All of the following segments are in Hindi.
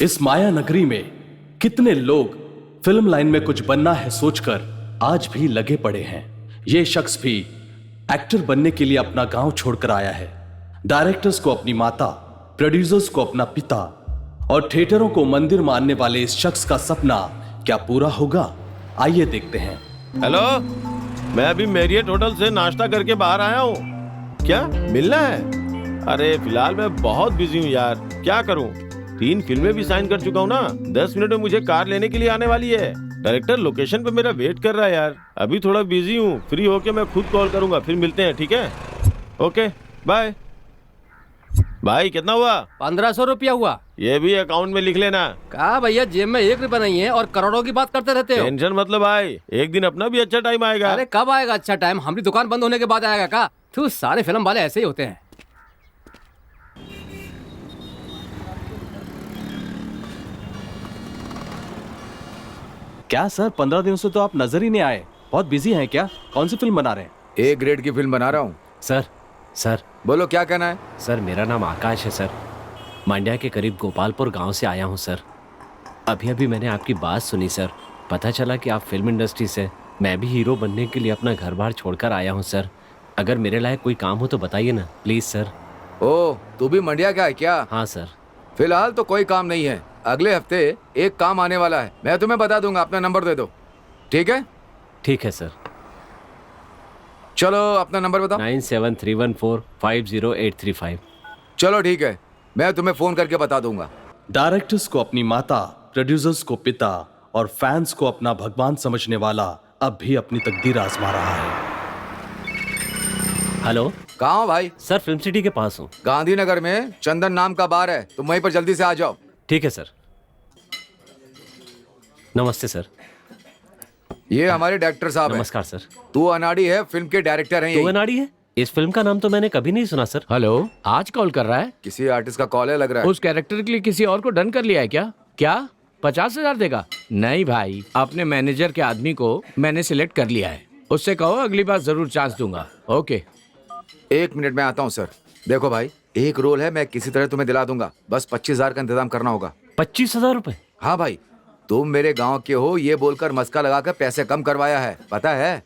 इस माया नगरी में कितने लोग फिल्म लाइन में कुछ बनना है सोचकर आज भी लगे पड़े हैं। ये शख्स भी एक्टर बनने के लिए अपना गांव छोड़कर आया है। डायरेक्टर्स को अपनी माता, प्रोड्यूसर्स को अपना पिता और थिएटरों को मंदिर मानने वाले इस शख्स का सपना क्या पूरा होगा? आइए देखते हैं। हेलो, मैं अभी मैरियट होटल से नाश्ता करके बाहर आया हूँ। क्या मिलना है? अरे फिलहाल मैं बहुत बिजी हूँ यार, क्या करूँ? 3 फिल्में भी साइन कर चुका हूँ ना। 10 मिनट में मुझे कार लेने के लिए आने वाली है। डायरेक्टर लोकेशन पे मेरा वेट कर रहा है यार। अभी थोड़ा बिजी हूँ, फ्री होके मैं खुद कॉल करूंगा, फिर मिलते हैं, ठीक है? Okay bye. भाई कितना हुआ? 1500 रुपया हुआ। ये भी अकाउंट में लिख लेना। कहा भैया, जेब में 1 रुपया नहीं है और करोड़ों की बात करते रहते हो। टेंशन मतलब भाई, एक दिन अपना भी अच्छा टाइम आएगा। अरे कब आएगा अच्छा टाइम? हमारी दुकान बंद होने के बाद आएगा का? तू सारे फिल्म वाले ऐसे ही होते हैं। क्या सर, 15 दिनों से तो आप नजर ही नहीं आए। बहुत बिजी हैं क्या? कौन सी फिल्म बना रहे हैं? ए ग्रेड की फिल्म बना रहा हूँ। सर बोलो क्या कहना है? सर मेरा नाम आकाश है सर। मांड्या के करीब गोपालपुर गांव से आया हूं सर। अभी अभी मैंने आपकी बात सुनी सर। पता चला कि आप फिल्म इंडस्ट्री से। मैं भी हीरो बनने के लिए अपना घर बार छोड़कर आया हूं सर। अगर मेरे लायक कोई काम हो तो बताइए ना प्लीज़ सर। ओ, तू भी मंडिया का है क्या? हाँ सर। फिलहाल तो कोई काम नहीं है। अगले हफ्ते एक काम आने वाला है, मैं तुम्हें बता दूंगा। अपना नंबर दे दो, ठीक है? ठीक है सर। चलो अपना नंबर बताओ। 9731450835। चलो ठीक है, मैं तुम्हें फोन करके बता दूंगा। डायरेक्टर्स को अपनी माता, प्रोड्यूसर्स को पिता और फैंस को अपना भगवान समझने वाला अब भी अपनी तकदीर आजमा रहा है। हेलो कहाँ हो भाई? सर, फिल्म सिटी के पास हूँ। गांधीनगर में चंदन नाम का बार है, तुम वहीं पर जल्दी से आ जाओ। ठीक है सर। नमस्ते सर। ये हमारे डायरेक्टर साहब हैं। नमस्कार सर। तू अनाड़ी है, फिल्म के डायरेक्टर हैं तो यही। अनाड़ी है? इस फिल्म का नाम तो मैंने कभी नहीं सुना सर। हेलो, आज कॉल कर रहा है? किसी आर्टिस्ट का कॉल है लग रहा है। उस कैरेक्टर के लिए किसी और को डन कर लिया है क्या? क्या 50,000 देगा? नहीं भाई, अपने मैनेजर के आदमी को मैंने सिलेक्ट कर लिया है। उससे कहो अगली बार जरूर चांस दूंगा। ओके। 1 मिनट में आता हूँ सर। देखो भाई, एक रोल है, मैं किसी तरह तुम्हें दिला दूंगा। बस 25,000 का इंतजाम करना होगा। 25,000 रुपए? हाँ भाई, तुम मेरे गांव के हो ये बोलकर मस्का लगाकर पैसे कम करवाया है, पता है?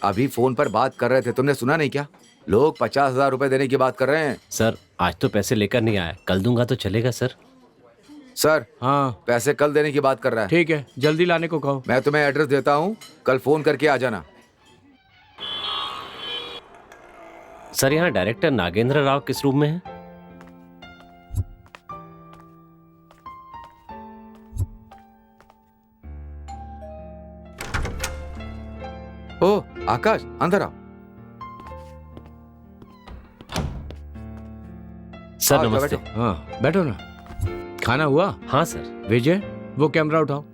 अभी फोन पर बात कर रहे थे, तुमने सुना नहीं क्या? लोग 50,000 रुपए देने की बात कर रहे हैं। सर आज तो पैसे लेकर नहीं आया, कल दूंगा तो चलेगा सर? सर हाँ पैसे कल देने की बात कर रहा है। ठीक है, जल्दी लाने को कहो। मैं तुम्हें एड्रेस देता हूँ, कल फोन करके आ जाना। सर यहाँ डायरेक्टर नागेंद्र राव किस रूम में है? ओ आकाश, अंदर आओ। सर आओ, नमस्ते। बैठो। हाँ बैठो ना। खाना हुआ? हाँ सर। विजय, वो कैमरा उठाओ।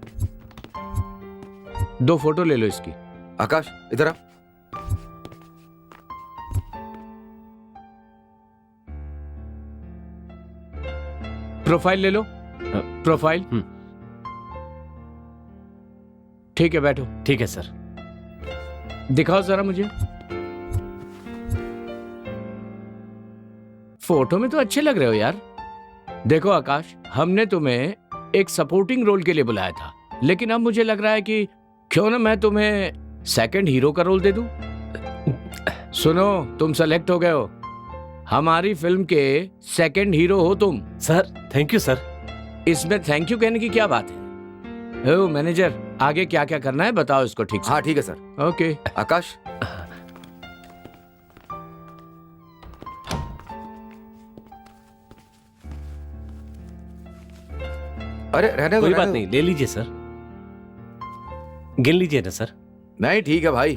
2 फोटो ले लो इसकी। आकाश इधर आ। प्रोफाइल ले लो। प्रोफाइल। ठीक है, बैठो। ठीक है सर। दिखाओ जरा मुझे। फोटो में तो अच्छे लग रहे हो यार। देखो आकाश, हमने तुम्हें एक सपोर्टिंग रोल के लिए बुलाया था, लेकिन अब मुझे लग रहा है कि क्यों ना मैं तुम्हें सेकंड हीरो का रोल दे दूं। सुनो, तुम सेलेक्ट हो गए हो। हमारी फिल्म के सेकंड हीरो हो तुम। Sir thank you sir. इसमें थैंक यू कहने की क्या बात है? ओ मैनेजर, आगे क्या क्या करना है बताओ इसको ठीक से। हाँ ठीक है सर। ओके। आकाश अरे रहने दो, कोई रहने बात दो। नहीं, ले लीजिए सर। गिन लीजिए ना सर। नहीं ठीक है भाई,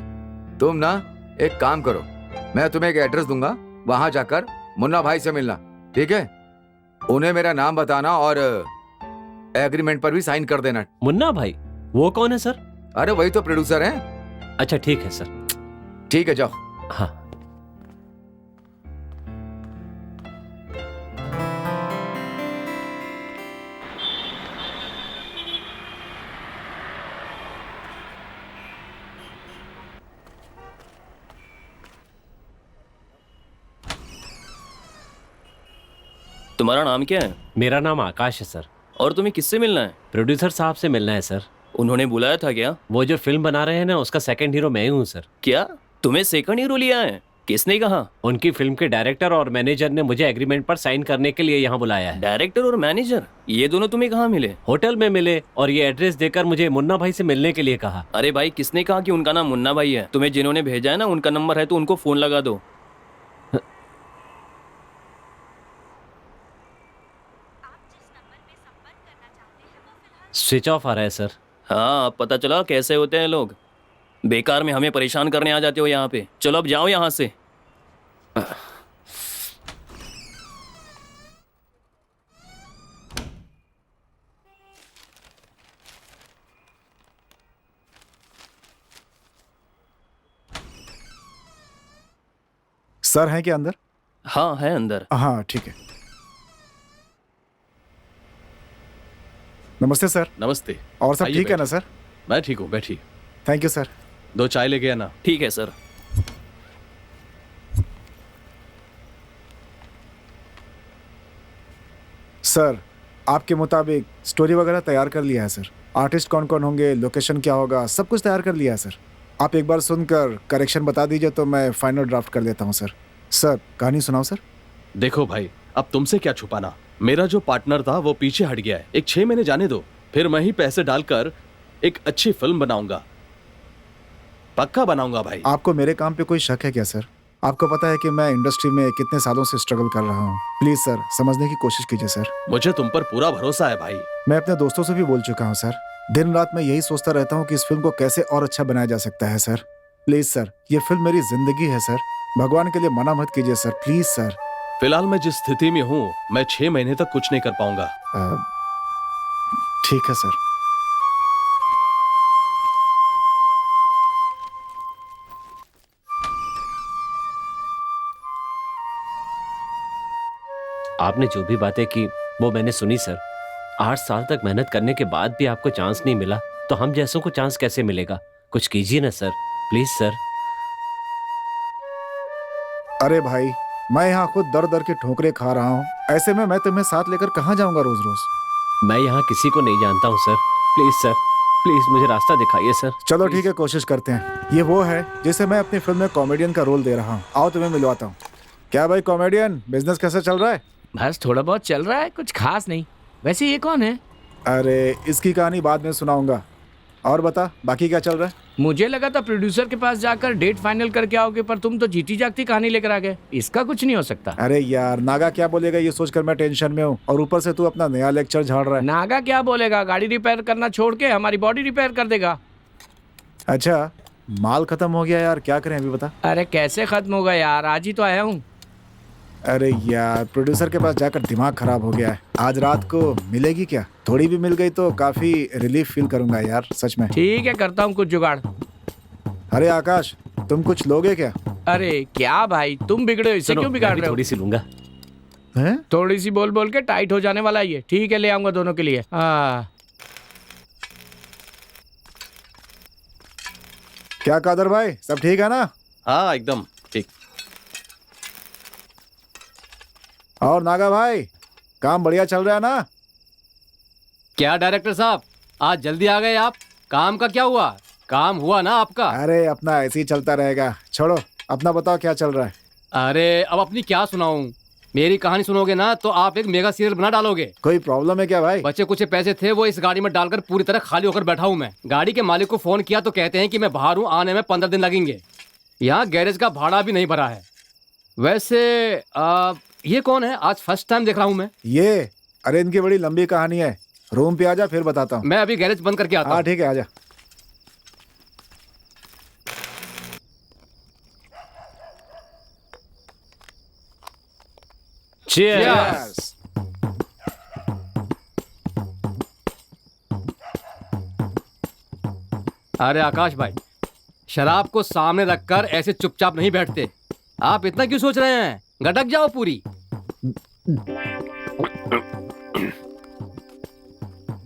तुम ना एक काम करो, मैं तुम्हें एक एड्रेस दूंगा, वहां जाकर मुन्ना भाई से मिलना, ठीक है? उन्हें मेरा नाम बताना और एग्रीमेंट पर भी साइन कर देना। मुन्ना भाई? वो कौन है सर? अरे वही तो प्रोड्यूसर हैं। अच्छा ठीक है सर। ठीक है जाओ। हाँ। तुम्हारा नाम क्या है? मेरा नाम आकाश है सर। और तुम्हें किससे मिलना है? प्रोड्यूसर साहब से मिलना है सर। उन्होंने बुलाया था क्या? वो जो फिल्म बना रहे हैं ना, उसका सेकंड हीरो मैं ही हूँ सर। क्या तुम्हें सेकंड हीरो लिया है? किसने कहा? उनकी फिल्म के डायरेक्टर और मैनेजर ने मुझे एग्रीमेंट पर साइन करने के लिए यहाँ बुलाया है। डायरेक्टर और मैनेजर, ये दोनों तुम्हें कहाँ मिले? होटल में मिले और ये एड्रेस देकर मुझे मुन्ना भाई से मिलने के लिए कहा। अरे भाई, किसने कहा कि उनका नाम मुन्ना भाई है? तुम्हें जिन्होंने भेजा है ना, उनका नंबर है तो उनको फोन लगा दो। स्विच ऑफ आ रहा है सर। हाँ, अब पता चला कैसे होते हैं लोग। बेकार में हमें परेशान करने आ जाते हो यहाँ पे। चलो अब जाओ यहाँ से। सर हैं क्या अंदर? हाँ है अंदर। हाँ ठीक है। नमस्ते सर। नमस्ते। और सब आइए ठीक है ना बैठिए। सर? मैं ठीक हूँ, बैठिए। Thank you sir. 2 चाय लेके आना। ठीक है सर। सर आपके मुताबिक स्टोरी वगैरह तैयार कर लिया है सर। आर्टिस्ट कौन कौन होंगे, लोकेशन क्या होगा, सब कुछ तैयार कर लिया है सर। आप एक बार सुनकर करेक्शन बता दीजिए तो मैं फाइनल ड्राफ्ट कर देता हूँ सर। सर कहानी सुनाओ सर। देखो भाई, अब तुमसे क्या छुपाना। मेरा जो पार्टनर था वो पीछे हट गया है। एक 6 महीने जाने दो, फिर मैं ही पैसे डालकर एक अच्छी फिल्म बनाऊंगा। पक्का बनाऊंगा भाई। आपको मेरे काम पे कोई शक है क्या सर? आपको पता है कि मैं इंडस्ट्री में कितने सालों से स्ट्रगल कर रहा हूँ। प्लीज सर समझने की कोशिश कीजिए सर। मुझे तुम पर पूरा भरोसा है भाई। मैं अपने दोस्तों से भी बोल चुका हूँ सर। दिन रात मैं यही सोचता रहता हूँ कि इस फिल्म को कैसे और अच्छा बनाया जा सकता है सर। प्लीज सर, ये फिल्म मेरी जिंदगी है सर। भगवान के लिए मना मत कीजिए सर, प्लीज सर। फिलहाल मैं जिस स्थिति में हूँ, मैं 6 महीने तक कुछ नहीं कर पाऊंगा। ठीक है सर। आपने जो भी बातें की वो मैंने सुनी सर। 8 साल तक मेहनत करने के बाद भी आपको चांस नहीं मिला तो हम जैसों को चांस कैसे मिलेगा? कुछ कीजिए ना सर, प्लीज सर। अरे भाई, मैं यहाँ खुद दर दर के ठोकरे खा रहा हूँ। ऐसे में मैं तुम्हें साथ लेकर कहाँ जाऊंगा रोज रोज? मैं यहाँ किसी को नहीं जानता हूँ सर। प्लीज सर, प्लीज मुझे रास्ता दिखाइए सर। चलो ठीक है, कोशिश करते हैं। ये वो है जिसे मैं अपनी फिल्म में कॉमेडियन का रोल दे रहा हूँ। आओ तुम्हें मिलवाता हूँ। क्या भाई कॉमेडियन, बिजनेस कैसा चल रहा है? बस थोड़ा बहुत चल रहा है, कुछ खास नहीं। वैसे ये कौन है? अरे इसकी कहानी बाद में सुनाऊंगा। और बता बाकी क्या चल रहा है? मुझे लगा था प्रोड्यूसर के पास जाकर डेट फाइनल करके आओगे, पर तुम तो जीती जागती कहानी लेकर आ गए। इसका कुछ नहीं हो सकता। अरे यार, नागा क्या बोलेगा ये सोचकर मैं टेंशन में हूँ, और ऊपर से तू अपना नया लेक्चर झाड़ रहा है। नागा क्या बोलेगा? गाड़ी रिपेयर करना छोड़ के हमारी बॉडी रिपेयर कर देगा। अच्छा, माल खत्म हो गया यार, क्या करें अभी बता। अरे कैसे खत्म होगा यार, आज ही तो आया हूँ। अरे यार, प्रोड्यूसर के पास जाकर दिमाग खराब हो गया है। आज रात को मिलेगी क्या? थोड़ी भी मिल गई तो काफी रिलीफ फील करूंगा यार, सच में। ठीक है, करता हूँ कुछ जुगाड़। अरे आकाश, तुम कुछ लोगे क्या? अरे क्या भाई, तुम बिगड़े हो, इसे सुनो, क्यों बिगाड़ मैं भी रहे हो? थोड़ी सी लूंगा। हैं? थोड़ी सी बोल बोल के टाइट हो जाने वाला ये। ठीक है, ले आऊंगा दोनों के लिए। क्या कादर भाई, सब ठीक है ना? हाँ एकदम ठीक। और नागा भाई, काम बढ़िया चल रहा है ना? क्या डायरेक्टर साहब, आज जल्दी आ गए आप? काम का क्या हुआ? काम हुआ ना आपका? अरे अपना ऐसे ही चलता रहेगा, छोड़ो। अपना बताओ क्या चल रहा है? अरे अब अपनी क्या सुनाऊं? मेरी कहानी सुनोगे ना तो आप एक मेगा सीरियल बना डालोगे। कोई प्रॉब्लम है क्या भाई? बचे कुछ पैसे थे वो इस गाड़ी में डालकर पूरी तरह खाली होकर बैठा हूं मैं। गाड़ी के मालिक को फोन किया तो कहते हैं कि मैं बाहर हूं, आने में 15 दिन लगेंगे। यहाँ गैरेज का भाड़ा भी नहीं भरा है। वैसे ये कौन है? आज फर्स्ट टाइम देख रहा हूं मैं। ये, अरे इनकी बड़ी लंबी कहानी है। रूम पे आजा फिर बताता हूँ। मैं अभी गैरेज बंद करके आता हाँ हूँ। ठीक है, आजा। Cheers! अरे आकाश भाई, शराब को सामने रखकर ऐसे चुपचाप नहीं बैठते। आप इतना क्यों सोच रहे हैं? गटक जाओ पूरी।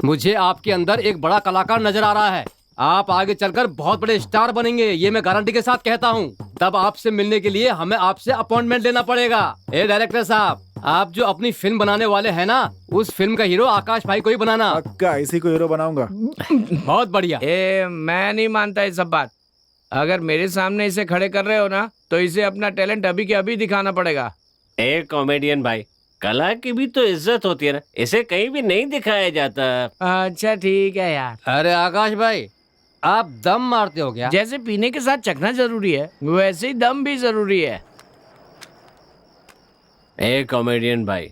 मुझे आपके अंदर एक बड़ा कलाकार नजर आ रहा है। आप आगे चलकर बहुत बड़े स्टार बनेंगे, ये मैं गारंटी के साथ कहता हूँ। तब आपसे मिलने के लिए हमें आपसे अपॉइंटमेंट लेना पड़ेगा। ए डायरेक्टर साहब, आप जो अपनी फिल्म बनाने वाले हैं ना, उस फिल्म का हीरो आकाश भाई को ही बनाना। पक्का इसी को हीरो बनाऊंगा। बहुत बढ़िया। मैं नहीं मानता ये सब बात। अगर मेरे सामने इसे खड़े कर रहे हो ना, तो इसे अपना टैलेंट अभी के अभी दिखाना पड़ेगा। ए कॉमेडियन भाई, कला की भी तो इज्जत होती है ना, इसे कहीं भी नहीं दिखाया जाता। अच्छा ठीक है यार। अरे आकाश भाई, आप दम मारते हो क्या? जैसे पीने के साथ चखना जरूरी है, वैसे ही दम भी जरूरी है। ए कॉमेडियन भाई,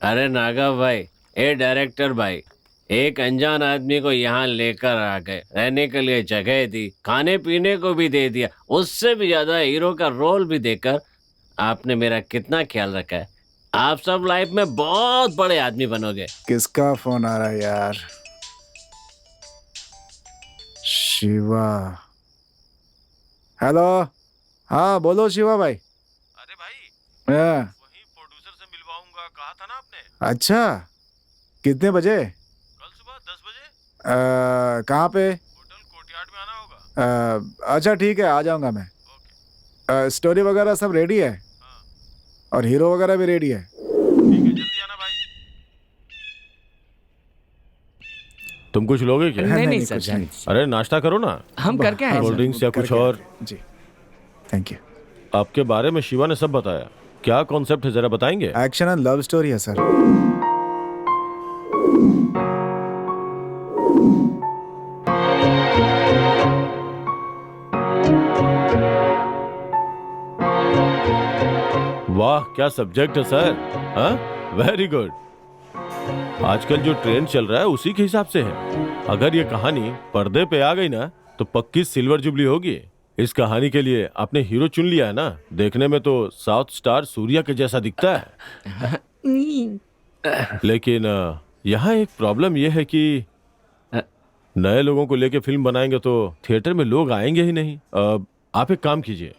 अरे नागा भाई, ए डायरेक्टर भाई, एक अनजान आदमी को यहाँ लेकर आ गए, रहने के लिए जगह दी, खाने पीने को भी दे दिया, उससे भी ज्यादा हीरो का रोल भी देकर आपने मेरा कितना ख्याल रखा है। आप सब लाइफ में बहुत बड़े आदमी बनोगे। किसका फोन आ रहा है यार? शिवा। हेलो। हाँ बोलो शिवा भाई। अरे भाई, हाँ, वही प्रोड्यूसर से मिलवाऊंगा कहा था ना आपने। अच्छा कितने बजे? कल सुबह 10 बजे कहाँ पे? होटल कोर्टयार्ड में आना होगा। अच्छा ठीक है, आ जाऊंगा मैं। स्टोरी वगैरह सब रेडी है और हीरो वगैरह भी रेडी है। ठीक है, जल्दी आना भाई। तुम कुछ लोगे क्या? नहीं सर, कुछ नहीं। अरे नाश्ता करो ना, हम करके आए कोल्ड सर। ड्रिंक्स या कुछ करके और। जी थैंक यू। आपके बारे में शिवा ने सब बताया। क्या कॉन्सेप्ट है, जरा बताएंगे? एक्शन एंड लव स्टोरी है सर। वाह, क्या सब्जेक्ट है सर। हाँ, वेरी गुड। आजकल जो ट्रेंड चल रहा है उसी के हिसाब से है। अगर ये कहानी पर्दे पे आ गई ना, तो पक्की सिल्वर जुबली होगी। इस कहानी के लिए आपने हीरो चुन लिया है ना। देखने में तो साउथ स्टार सूर्या के जैसा दिखता है। लेकिन यहाँ एक प्रॉब्लम यह है कि नए लोगों को लेके फिल्म बनाएंगे तो थिएटर में लोग आएंगे ही नहीं। आप एक काम कीजिए,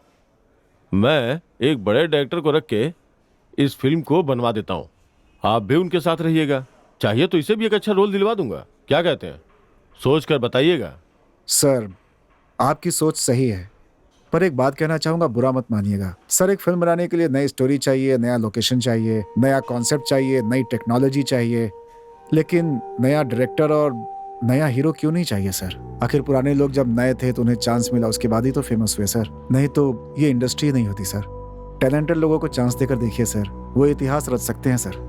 मैं एक बड़े डायरेक्टर को रख के इस फिल्म को बनवा देता हूँ। आप भी उनके साथ रहिएगा। चाहिए तो इसे भी एक अच्छा रोल दिलवा दूंगा। क्या कहते हैं? सोच कर बताइएगा। सर आपकी सोच सही है, पर एक बात कहना चाहूंगा, बुरा मत मानिएगा। सर एक फिल्म बनाने के लिए नई स्टोरी चाहिए, नया लोकेशन चाहिए, नया कॉन्सेप्ट चाहिए, नई टेक्नोलॉजी चाहिए, लेकिन नया डायरेक्टर और नया हीरो क्यों नहीं चाहिए सर? आखिर पुराने लोग जब नए थे तो उन्हें चांस मिला, उसके बाद ही तो फेमस हुए सर। नहीं तो ये इंडस्ट्री नहीं होती सर। टैलेंटेड लोगों को चांस देकर देखिए सर, वो इतिहास रच सकते हैं सर।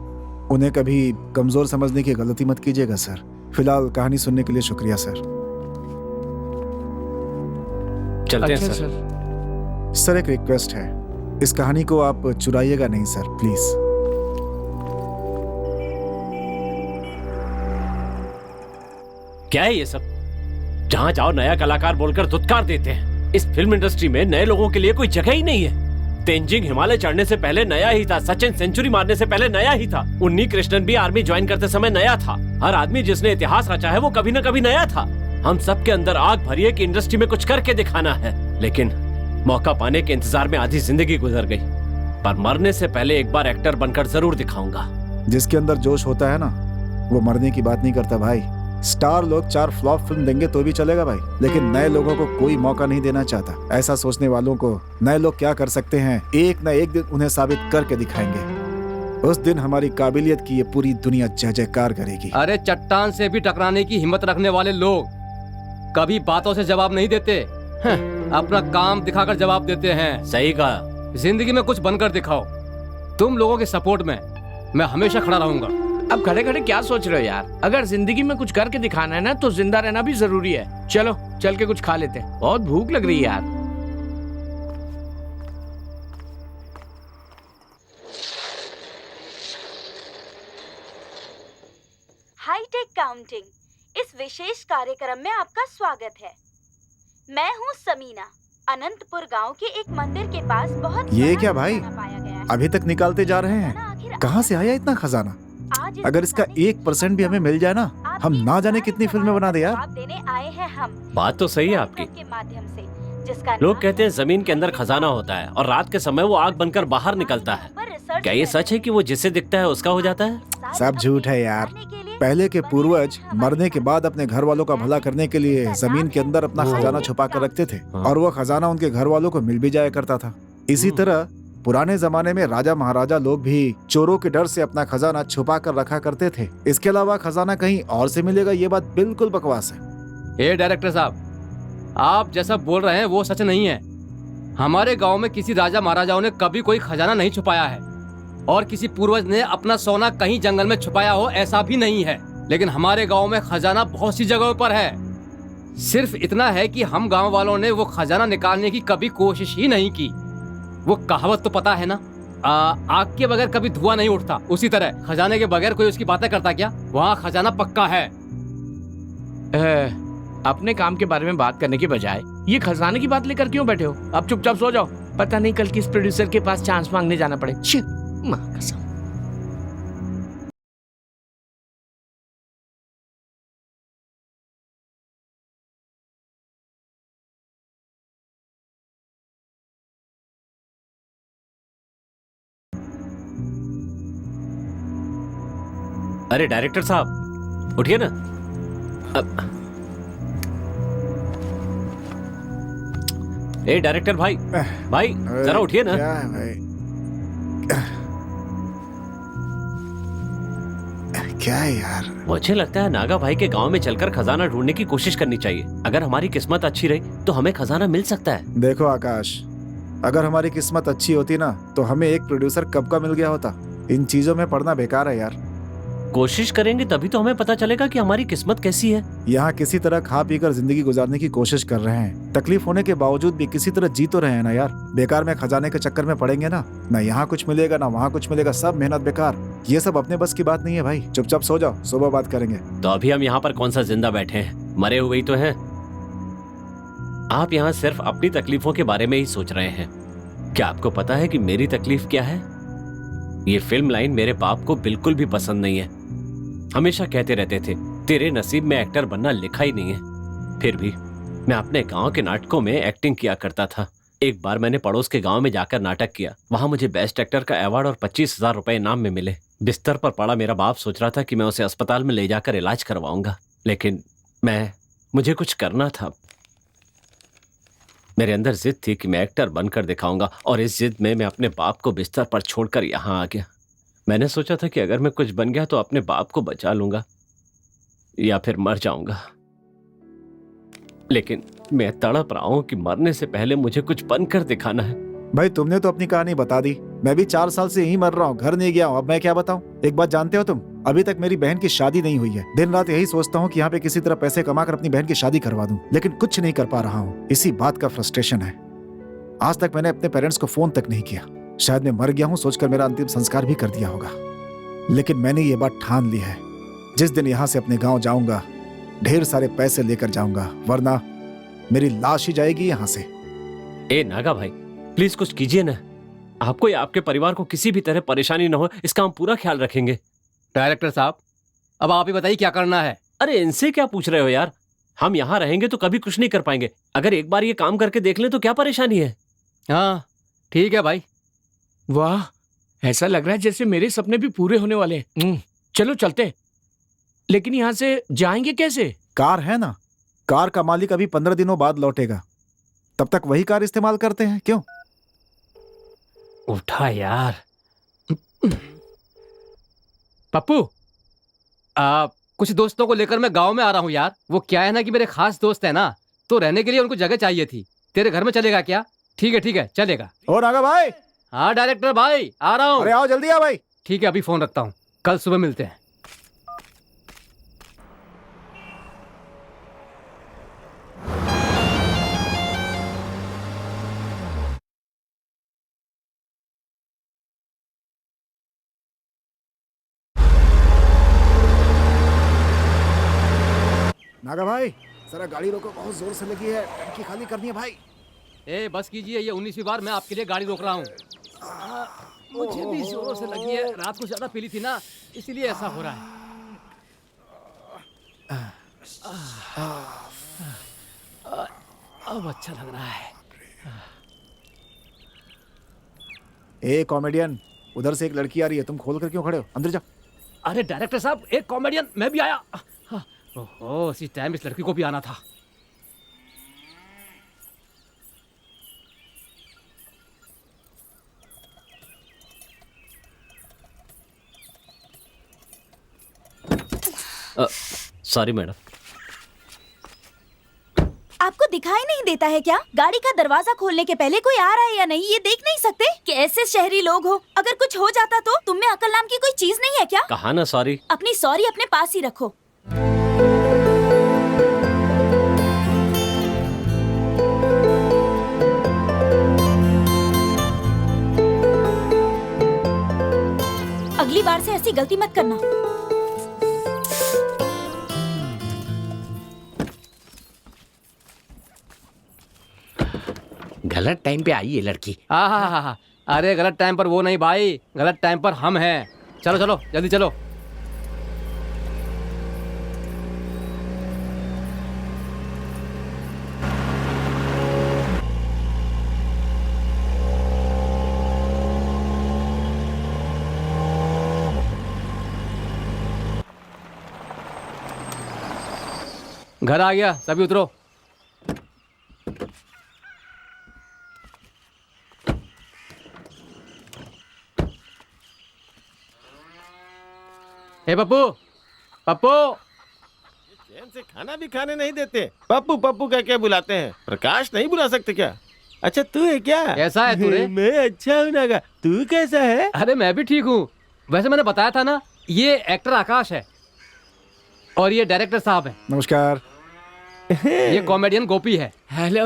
उन्हें कभी कमजोर समझने की गलती मत कीजिएगा सर। फिलहाल कहानी सुनने के लिए शुक्रिया सर। चलते हैं अच्छा सर। सर एक रिक्वेस्ट है, इस कहानी को आप चुराइएगा नहीं सर, प्लीज। क्या है ये सब? जहाँ जाओ नया कलाकार बोलकर धुतकार देते हैं। इस फिल्म इंडस्ट्री में नए लोगों के लिए कोई जगह ही नहीं है। तेंजिंग हिमालय चढ़ने से पहले नया ही था, सचिन सेंचुरी मारने से पहले नया ही था, उन्नी कृष्णन भी आर्मी ज्वाइन करते समय नया था। हर आदमी जिसने इतिहास रचा है वो कभी न कभी नया था। हम सब के अंदर आग भरी है कि इंडस्ट्री में कुछ करके दिखाना है, लेकिन मौका पाने के इंतजार में आधी जिंदगी गुजर गई। पर मरने से पहले एक बार एक्टर बनकर जरूर दिखाऊंगा। जिसके अंदर जोश होता है ना, वो मरने की बात नहीं करता भाई। स्टार लोग 4 फ्लॉप फिल्म देंगे तो भी चलेगा भाई, लेकिन नए लोगों को कोई मौका नहीं देना चाहता। ऐसा सोचने वालों को नए लोग क्या कर सकते हैं, एक न एक दिन उन्हें साबित करके दिखाएंगे। उस दिन हमारी काबिलियत की ये पूरी दुनिया जय जयकार करेगी। अरे चट्टान से भी टकराने की हिम्मत रखने वाले लोग कभी बातों से जवाब नहीं देते, अपना काम दिखाकर जवाब देते हैं। सही कहा। जिंदगी में कुछ बनकर दिखाओ। तुम लोगों के सपोर्ट में मैं हमेशा खड़ा रहूंगा। अब खड़े खड़े क्या सोच रहे हो यार? अगर जिंदगी में कुछ करके दिखाना है ना, तो जिंदा रहना भी जरूरी है। चलो चल के कुछ खा लेते हैं, बहुत भूख लग रही है यार। हाईटेक काउंटिंग, इस विशेष कार्यक्रम में आपका स्वागत है। मैं हूँ समीना। अनंतपुर गांव के एक मंदिर के पास बहुत ये बड़ा क्या भाई? खजाना पाया गया है। अभी तक निकालते जा रहे हैं, आखिर कहाँ से आया इतना खजाना? आज इस अगर इसका खजाने 1% भी हमें मिल जाए ना, आपके हम ना जाने सारे कितनी फिल्में बना दे यार। जवाब देने आए हैं हम। बात तो सही है आपकी। के माध्यम से, जिसका लोग नाम कहते हैं जमीन के अंदर खजाना होता है और रात के समय वो आग बनकर बाहर निकलता है। पर रिसर्च क्या ये करने सच है कि वो जिसे दिखता है उसका हो जाता है? सारे सब झूठ है अपने यार। करने के लिए पहले के पूर्वज मरने के बाद अपने घर वालों का भला करने के लिए जमीन के अंदर अपना खजाना छुपा कर रखते थे, और वो खजाना उनके घर वालों को मिल भी जाया करता था। इसी तरह पुराने जमाने में राजा महाराजा लोग भी चोरों के डर से अपना खजाना छुपा कर रखा करते थे। इसके अलावा खजाना कहीं और से मिलेगा, ये बात बिल्कुल बकवास है। ए डायरेक्टर साहब, आप जैसा बोल रहे हैं वो सच नहीं है। हमारे गांव में किसी राजा महाराजाओं ने कभी कोई खजाना नहीं छुपाया है, और किसी पूर्वज ने अपना सोना कहीं जंगल में छुपाया हो ऐसा भी नहीं है। लेकिन हमारे गांव में खजाना बहुत सी जगहों पर है। सिर्फ इतना है कि हम गांव वालों ने वो खजाना निकालने की कभी कोशिश ही नहीं की। वो कहावत तो पता है ना, आग के बगैर कभी धुआं नहीं उठता, उसी तरह खजाने के बगैर कोई उसकी बातें करता क्या? वहाँ खजाना पक्का है। अपने काम के बारे में बात करने के बजाय ये खजाने की बात लेकर क्यों बैठे हो? अब चुपचाप सो जाओ, पता नहीं कल किस प्रोड्यूसर के पास चांस मांगने जाना पड़े। छी, माँ कसम। अरे डायरेक्टर साहब उठिए ना। ए डायरेक्टर भाई, भाई जरा उठिए ना। क्या है भाई? क्या है यार? मुझे लगता है नागा भाई के गांव में चलकर खजाना ढूंढने की कोशिश करनी चाहिए। अगर हमारी किस्मत अच्छी रही तो हमें खजाना मिल सकता है। देखो आकाश, अगर हमारी किस्मत अच्छी होती ना तो हमें एक प्रोड्यूसर कब का मिल गया होता। इन चीजों में पढ़ना बेकार है यार। कोशिश करेंगे तभी तो हमें पता चलेगा कि हमारी किस्मत कैसी है। यहाँ किसी तरह खा पी कर जिंदगी गुजारने की कोशिश कर रहे हैं। तकलीफ होने के बावजूद भी किसी तरह जी तो रहे हैं ना यार। बेकार में खजाने के चक्कर में पड़ेंगे ना यहाँ कुछ मिलेगा ना वहाँ कुछ मिलेगा, सब मेहनत बेकार। ये सब अपने बस की बात नहीं है भाई। चुपचाप सो जाओ, सुबह बात करेंगे। तो अभी हम यहाँ पर कौन सा जिंदा बैठे हैं, मरे हुए ही तो हैं। आप यहाँ सिर्फ अपनी तकलीफों के बारे में ही सोच रहे हैं। क्या आपको पता है कि मेरी तकलीफ क्या है? ये फिल्म लाइन मेरे बाप को बिल्कुल भी पसंद नहीं है। हमेशा कहते रहते थे तेरे नसीब में एक्टर बनना लिखा ही नहीं है। फिर भी मैं अपने गांव के नाटकों में एक्टिंग किया करता था। एक बार मैंने पड़ोस के गांव में जाकर नाटक किया। वहां मुझे बेस्ट एक्टर का अवार्ड और 25,000 रुपए इनाम में मिले। बिस्तर पर पड़ा मेरा बाप सोच रहा था कि मैं उसे अस्पताल में ले जाकर इलाज करवाऊंगा, लेकिन मुझे कुछ करना था। मेरे अंदर जिद थी कि मैं एक्टर बनकर दिखाऊंगा, और इस जिद में मैं अपने बाप को बिस्तर पर छोड़कर यहाँ आ गया। मैंने सोचा था कि अगर मैं कुछ बन गया तो अपने बाप को बचा लूंगा या फिर मर जाऊंगा, लेकिन मैं तड़प रहा हूं कि मरने से पहले मुझे कुछ बनकर दिखाना है। भाई तुमने तो अपनी कहानी बता दी। मैं भी 4 साल से यहीं मर रहा हूँ, घर नहीं गया हूँ। अब मैं क्या बताऊँ? एक बात जानते हो तुम, अभी तक मेरी बहन की शादी नहीं हुई है। दिन रात यही सोचता हूँ कि यहाँ पे किसी तरह पैसे कमाकर अपनी बहन की शादी करवा दूं, लेकिन कुछ नहीं कर पा रहा हूँ। इसी बात का फ्रस्ट्रेशन है। आज तक मैंने अपने पेरेंट्स को फोन तक नहीं किया। शायद मैं मर गया हूँ सोचकर मेरा अंतिम संस्कार भी कर दिया होगा। लेकिन मैंने ये बात ठान ली है, जिस दिन यहाँ से अपने गाँव जाऊंगा ढेर सारे पैसे लेकर जाऊंगा, वरना मेरी लाश ही जाएगी यहाँ से। ए नागा भाई, प्लीज कुछ कीजिए ना। आपको या आपके परिवार को किसी भी तरह परेशानी न हो, इसका हम पूरा ख्याल रखेंगे। डायरेक्टर साहब, अब आप ही बताइए क्या करना है। अरे इनसे क्या पूछ रहे हो यार? हम यहाँ रहेंगे तो कभी कुछ नहीं कर पाएंगे। अगर एक बार ये काम करके देख ले तो क्या परेशानी है? हाँ ठीक है भाई। वाह, ऐसा लग रहा है जैसे मेरे सपने भी पूरे होने वाले हैं। चलो चलते हैं। लेकिन यहाँ से जाएंगे कैसे? कार है ना, कार का मालिक अभी 15 दिनों बाद लौटेगा, तब तक वही कार इस्तेमाल करते हैं। क्यों? उठा यार। पप्पू, कुछ दोस्तों को लेकर मैं गांव में आ रहा हूँ यार। वो क्या है ना कि मेरे खास दोस्त है ना, तो रहने के लिए उनको जगह चाहिए थी। तेरे घर में चलेगा क्या? ठीक है चलेगा। और आगा भाई। हाँ डायरेक्टर भाई, आ रहा हूँ। अरे आओ जल्दी आ भाई। ठीक है, अभी फोन रखता हूँ, कल सुबह मिलते हैं। नागा भाई जरा गाड़ी रोको, बहुत जोर से लगी है, टंकी खाली करनी है भाई। ए बस कीजिए, ये 19वीं बार मैं आपके लिए गाड़ी रोक रहा हूँ। मुझे भी जोरों से लगी है, रात को ज्यादा पीली थी ना, इसीलिए ऐसा हो रहा है। अब अच्छा लग रहा है। ए कॉमेडियन, उधर से एक लड़की आ रही है, तुम खोल कर क्यों खड़े हो? अंदर जाओ। अरे डायरेक्टर साहब, एक कॉमेडियन, मैं भी आया। ओहो, इसी टाइम इस लड़की को भी आना था। Sorry madam. आपको दिखाई नहीं देता है क्या? गाड़ी का दरवाजा खोलने के पहले कोई आ रहा है या नहीं ये देख नहीं सकते? कैसे शहरी लोग हो? अगर कुछ हो जाता तो? तुम में अकल नाम की कोई चीज नहीं है क्या? कहा ना सॉरी। अपनी सॉरी अपने पास ही रखो। अगली बार से ऐसी गलती मत करना। गलत टाइम पे आई है लड़की। हाँ, अरे गलत टाइम पर वो नहीं भाई, गलत टाइम पर हम हैं। चलो चलो जल्दी चलो। घर आ गया, सभी उतरो। हे पप्पू, पप्पू। चैन से खाना भी खाने नहीं देते। पप्पू पप्पू कह के बुलाते हैं, प्रकाश नहीं बुला सकते क्या? अच्छा तू है क्या? कैसा है तू रे? मैं अच्छा हूँ नागा, तू कैसा है? अरे मैं भी ठीक हूँ। वैसे मैंने बताया था ना, ये एक्टर आकाश है और ये डायरेक्टर साहब है। नमस्कार। ये कॉमेडियन गोपी है। हेलो।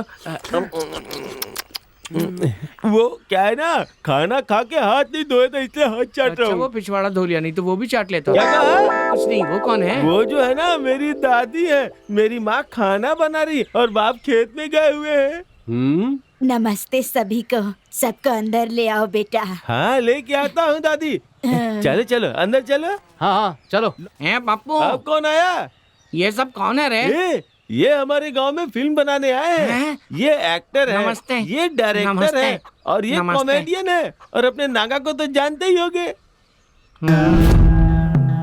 वो क्या है ना, खाना खा के हाथ नहीं धोए तो इसलिए हाथ चाट अच्छा रहा वो हूँ। पिछवाड़ा धो लिया, नहीं तो वो भी चाट लेता। क्या कहा? कुछ नहीं। वो कौन है? वो जो है ना मेरी दादी है। मेरी माँ खाना बना रही और बाप खेत में गए हुए हैं। नमस्ते सभी को, सबको अंदर ले आओ बेटा। हाँ लेके आता हूँ दादी। चलो चलो अंदर चलो। हाँ हाँ चलो। ए पप्पू, अब कौन आया? ये सब कौन है रे? ये हमारे गांव में फिल्म बनाने आए हैं। हैं? ये एक्टर है, नमस्ते। ये डायरेक्टर नमस्ते। है और ये नमस्ते। कॉमेडियन है। और अपने नागा को तो जानते ही होगे।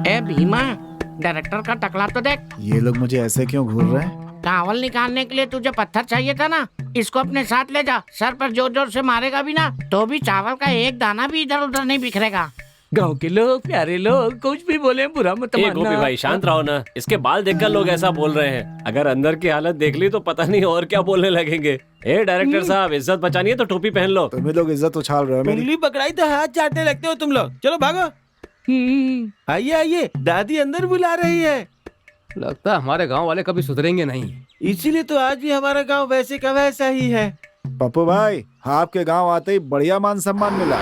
ए भीमा, डायरेक्टर का टकला तो देख। ये लोग मुझे ऐसे क्यों घूर रहे हैं? चावल निकालने के लिए तुझे पत्थर चाहिए था ना, इसको अपने साथ ले जा। सर पर जोर जोर से मारेगा भी ना तो भी चावल का एक दाना भी इधर उधर नहीं बिखरेगा। गांव के लोग, प्यारे लोग, कुछ भी बोले बुरा मत ए मानना। गोपी भाई शांत रहो ना, इसके बाल देखकर लोग ऐसा बोल रहे हैं। अगर अंदर की हालत देख ली तो पता नहीं और क्या बोलने लगेंगे। ए डायरेक्टर साहब, इज्जत बचानी है तो टोपी पहन लो। तुम लोग इज्जत उछाल रहे हो मेरी। उंगली पकड़ाई तो हाथ चाटने लगते हो तुम लोग। चलो भागो। आइए आइए, दादी अंदर बुला रही है। लगता है हमारे गांव वाले कभी सुधरेंगे नहीं। इसीलिए तो आज भी हमारा गांव वैसे का वैसा ही है। पप्पू भाई, आपके गांव आते ही बढ़िया मान सम्मान मिला।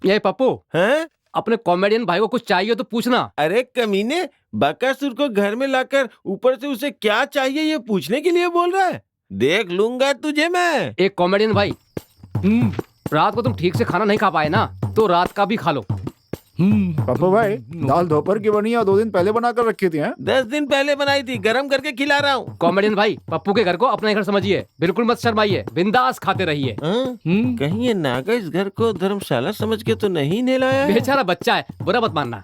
ये पप्पू, हैं? अपने कॉमेडियन भाई को कुछ चाहिए तो पूछना। अरे कमीने, बकासुर को घर में लाकर ऊपर से उसे क्या चाहिए ये पूछने के लिए बोल रहा है? देख लूंगा तुझे मैं। एक कॉमेडियन भाई, रात को तुम ठीक से खाना नहीं खा पाए ना, तो रात का भी खा लो। पप्पू भाई, दाल दोपहर की बनी है और 2 दिन पहले बना कर रखी थी। हैं? 10 दिन पहले बनाई थी, गरम करके खिला रहा हूँ। कॉमेडियन भाई, पप्पू के घर को अपना घर समझिए, बिल्कुल मत शर्माइए, बिंदास खाते रहिए। कहीं ये नागा इस घर को धर्मशाला समझ के तो नहीं नहलाया है? बेचारा बच्चा है, बुरा मत मानना।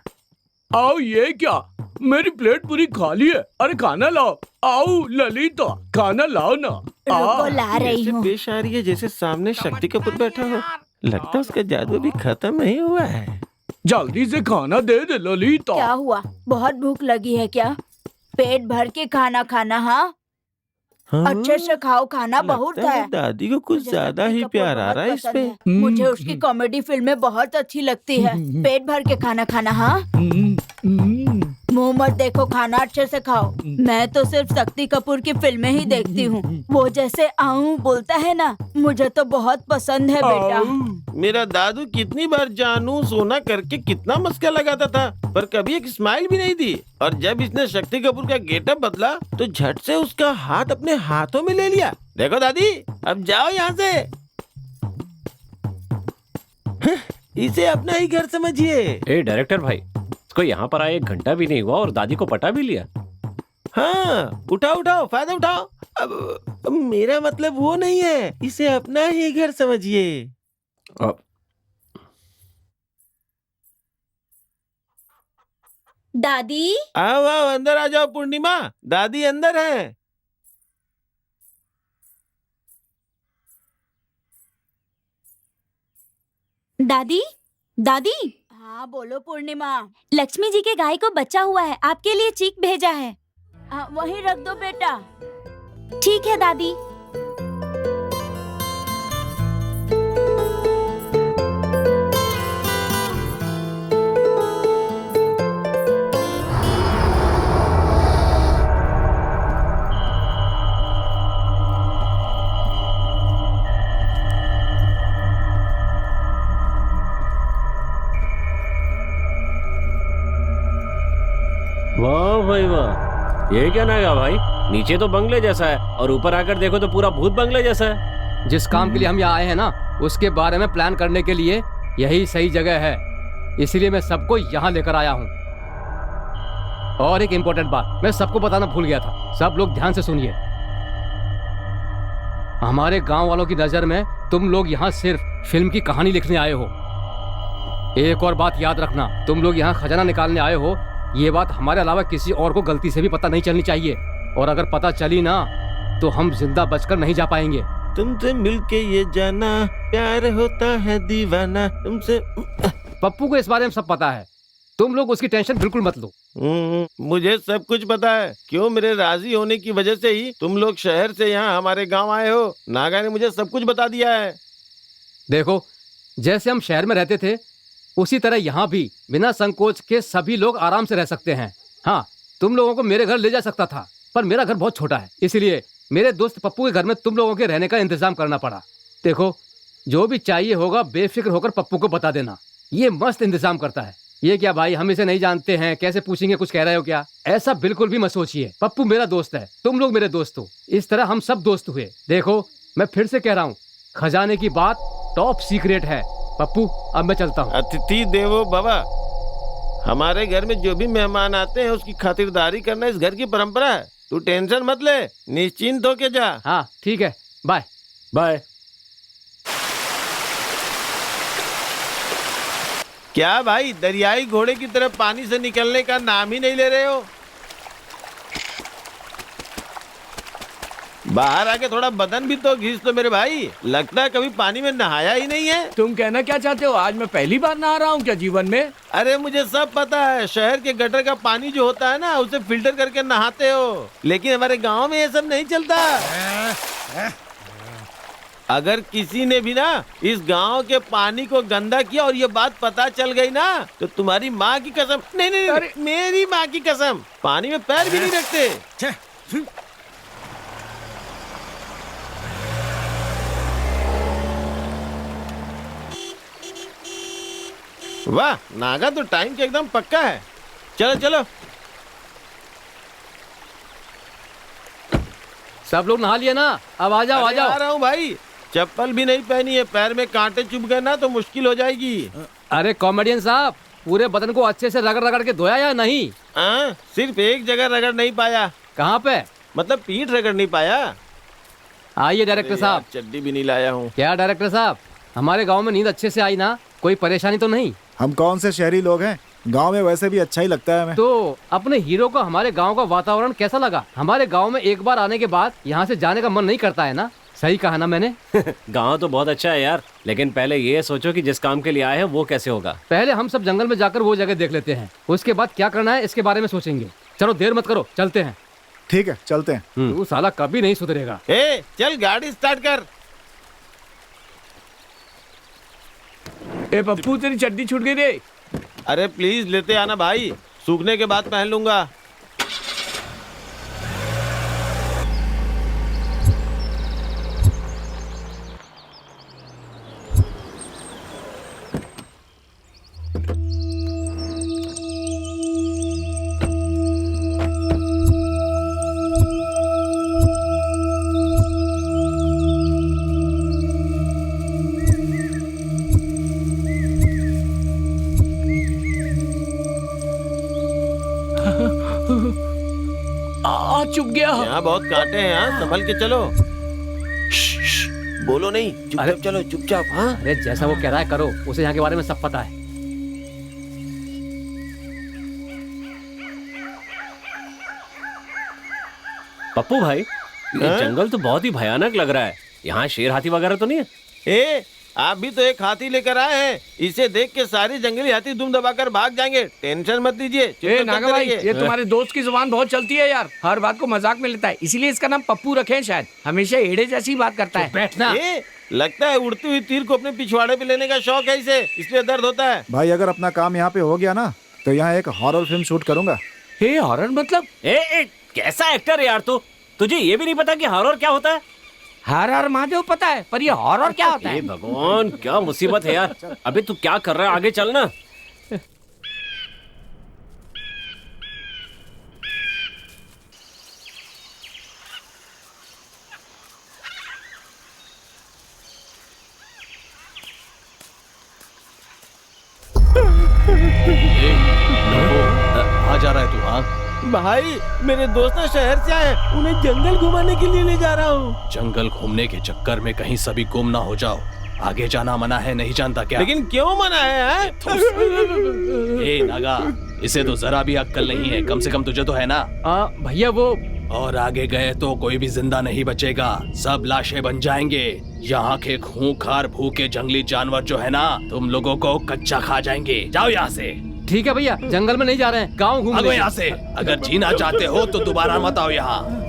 आओ, ये क्या? मेरी प्लेट पूरी खाली है। अरे खाना लाओ। आओ ललिता, खाना लाओ ना। रुको, ला रही ऐसे हूँ। पेश आ रही है जैसे सामने शक्ति कपूर बैठा हो। लगता है उसका जादू भी खत्म नहीं हुआ है। जल्दी से खाना दे दे ललिता। क्या हुआ? बहुत भूख लगी है क्या? पेट भर के खाना खाना। हाँ, अच्छे से खाओ, खाना बहुत लगता है। दादी को कुछ मुझे ज्यादा शक्ति ही कपूर प्यार आ बहुत रहा है इस पसंद पे। है। मुझे उसकी कॉमेडी फिल्में बहुत अच्छी लगती है। पेट भर के खाना खाना। हाँ, मुंह मत देखो, खाना अच्छे से खाओ। मैं तो सिर्फ शक्ति कपूर की फिल्में ही देखती हूँ। वो जैसे आऊं बोलता है ना, मुझे तो बहुत पसंद है बेटा। मेरा दादू कितनी बार जानू सोना करके कितना मस्का लगाता था, पर कभी एक स्माइल भी नहीं दी। और जब इसने शक्ति कपूर का गेटअप बदला तो झट से उसका हाथ अपने हाथों में ले लिया। देखो दादी, अब जाओ यहाँ से। इसे अपना ही घर समझिए। ए डायरेक्टर भाई, इसको यहाँ पर आए 1 घंटा भी नहीं हुआ और दादी को पटा भी लिया। हाँ, उठाओ उठाओ, फायदा उठाओ। अब मेरा मतलब वो नहीं है, इसे अपना ही घर समझिए। दादी, आओ आओ, अंदर आ जाओ पूर्णिमा, दादी अंदर है। दादी, दादी, हाँ बोलो पूर्णिमा। लक्ष्मी जी के गाय को बच्चा हुआ है, आपके लिए चीक भेजा है। हाँ, वहीं रख दो बेटा। ठीक है दादी। वाह भाई वाह, ये क्या नागा भाई, नीचे तो बंगले जैसा है और ऊपर आकर देखो तो पूरा भूत बंगले जैसा है। जिस काम के लिए हम यहाँ आए हैं ना, उसके बारे में प्लान करने के लिए यही सही जगह है, इसलिए मैं सबको यहाँ लेकर आया हूँ। और एक इम्पोर्टेंट बात मैं सबको बताना भूल गया था, सब लोग ध्यान से सुनिए। हमारे गांव वालों की नजर में तुम लोग यहाँ सिर्फ फिल्म की कहानी लिखने आए हो। एक और बात याद रखना, तुम लोग यहाँ खजाना निकालने आए हो, ये बात हमारे अलावा किसी और को गलती से भी पता नहीं चलनी चाहिए, और अगर पता चली ना तो हम जिंदा बचकर नहीं जा पाएंगे। तुमसे मिलके ये जाना प्यार होता है दीवाना तुमसे। पप्पू को इस बारे में सब पता है, तुम लोग उसकी टेंशन बिल्कुल मत लो। मुझे सब कुछ पता है। क्यों, मेरे राजी होने की वजह से ही तुम लोग शहर से यहाँ हमारे गांव आए हो। नागा ने मुझे सब कुछ बता दिया है। देखो, जैसे हम शहर में रहते थे उसी तरह यहाँ भी बिना संकोच के सभी लोग आराम से रह सकते हैं। हाँ, तुम लोगों को मेरे घर ले जा सकता था, पर मेरा घर बहुत छोटा है, इसलिए मेरे दोस्त पप्पू के घर में तुम लोगों के रहने का इंतजाम करना पड़ा। देखो, जो भी चाहिए होगा बेफिक्र होकर पप्पू को बता देना, ये मस्त इंतजाम करता है। ये क्या भाई, हम इसे नहीं जानते हैं, कैसे पूछेंगे, कुछ कह रहे हो क्या? ऐसा बिल्कुल भी मत सोचिए। पप्पू मेरा दोस्त है, तुम लोग मेरे दोस्त हो, इस तरह हम सब दोस्त हुए। देखो, मैं फिर से कह रहा हूँ, खजाने की बात टॉप सीक्रेट है। पप्पू, अब मैं चलता हूँ। अतिथि देवो भव। हमारे घर में जो भी मेहमान आते हैं उसकी खातिरदारी करना इस घर की परंपरा है। तू टेंशन मत ले, निश्चिंत होके जा। हाँ ठीक है, बाय बाय। क्या भाई, दरियाई घोड़े की तरह पानी से निकलने का नाम ही नहीं ले रहे हो? बाहर आके थोड़ा बदन भी तो घिस तो मेरे भाई। लगता है कभी पानी में नहाया ही नहीं है। तुम कहना क्या चाहते हो? आज मैं पहली बार नहा रहा हूँ क्या जीवन में? अरे मुझे सब पता है, शहर के गटर का पानी जो होता है ना, उसे फिल्टर करके नहाते हो, लेकिन हमारे गांव में ये सब नहीं चलता। अगर किसी ने भी ना इस गांव के पानी को गंदा किया और ये बात पता चल गई ना, तो तुम्हारी माँ की कसम, नहीं नहीं, नहीं मेरी माँ की कसम, पानी में पैर भी नहीं रखते। वाह, नागा तो टाइम के एकदम पक्का है। चलो चलो। सब लोग नहा लिए ना? अब आ जाओ, आ जाओ। आ रहा हूँ भाई। चप्पल भी नहीं पहनी है, पैर में कांटे चुभ गए ना तो मुश्किल हो जाएगी। अरे कॉमेडियन साहब, पूरे बदन को अच्छे से रगड़ रगड़ के धोया या नहीं? सिर्फ एक जगह रगड़ नहीं पाया। कहाँ पे? मतलब पीठ रगड़ नहीं पाया। आइए डायरेक्टर साहब। चड्डी भी नहीं लाया हूँ। क्या डायरेक्टर साहब, हमारे गांव में नींद अच्छे से आई ना? कोई परेशानी तो नहीं? हम कौन से शहरी लोग हैं, गांव में वैसे भी अच्छा ही लगता है हमें। तो अपने हीरो को हमारे गांव का वातावरण कैसा लगा? हमारे गांव में एक बार आने के बाद यहाँ से जाने का मन नहीं करता है ना? सही कहा ना मैंने? गांव तो बहुत अच्छा है यार, लेकिन पहले ये सोचो कि जिस काम के लिए आए हैं वो कैसे होगा। पहले हम सब जंगल में जाकर वो जगह देख लेते हैं, उसके बाद क्या करना है इसके बारे में सोचेंगे। चलो देर मत करो, चलते हैं। ठीक है, चलते हैं। तू साला कभी नहीं सुधरेगा। चल गाड़ी स्टार्ट कर। ए पप्पू, तेरी चड्डी छूट गई रे। अरे प्लीज लेते आना भाई, सूखने के बाद पहन लूंगा। चुप गया। यहाँ बहुत कांटे हैं, यहाँ संभल के चलो। बोलो नहीं, चुपचाप चलो, चुपचाप। हाँ, अरे जैसा वो कह रहा है करो, उसे यहाँ के बारे में सब पता है। पप्पू भाई, ये जंगल तो बहुत ही भयानक लग रहा है। यहाँ शेर हाथी वगैरह तो नहीं है? आप भी तो एक हाथी लेकर आए हैं। इसे देख के सारे जंगली हाथी दुम दबाकर भाग जाएंगे। टेंशन मत लीजिए। ए नागा भाई, ये तुम्हारे दोस्त की जुबान बहुत चलती है यार, हर बात को मजाक में लेता है, इसीलिए इसका नाम पप्पू रखे हैं शायद। हमेशा एड़े जैसी बात करता है। बैठना। लगता है उड़ती हुई तीर को अपने पिछवाड़े पे लेने का शौक है इसे, इसलिए दर्द होता है। भाई अगर अपना काम यहाँ पे हो गया ना तो यहाँ एक हॉरर फिल्म शूट करूंगा। हे हॉरर मतलब? ए कैसा एक्टर है यार तू, तुझे ये भी नहीं पता कि हॉरर क्या होता है? हर हर महादेव पता है, पर ये हॉरर क्या होता हे है? भगवान, क्या मुसीबत है यार। अबे तू क्या कर रहा है, आगे चल ना। कहाँ जा रहा है तू? हाँ भाई मेरे दोस्त ना शहर से आए, उन्हें जंगल घुमाने के लिए ले जा रहा हूँ। जंगल घूमने के चक्कर में कहीं सभी गुम ना हो जाओ। आगे जाना मना है, नहीं जानता क्या? लेकिन क्यों मना है? ए नागा, इसे तो जरा भी अक्कल नहीं है, कम से कम तुझे तो है ना। भैया वो और आगे गए तो कोई भी जिंदा नहीं बचेगा, सब लाशें बन जाएंगे। यहाँ के खूंखार भूखे जंगली जानवर जो है ना, तुम लोगों को कच्चा खा जाएंगे। जाओ यहाँ से। ठीक है भैया, जंगल में नहीं जा रहे हैं, गाँव घूम भागो यहाँ से। अगर जीना चाहते हो तो दोबारा मत आओ यहाँ।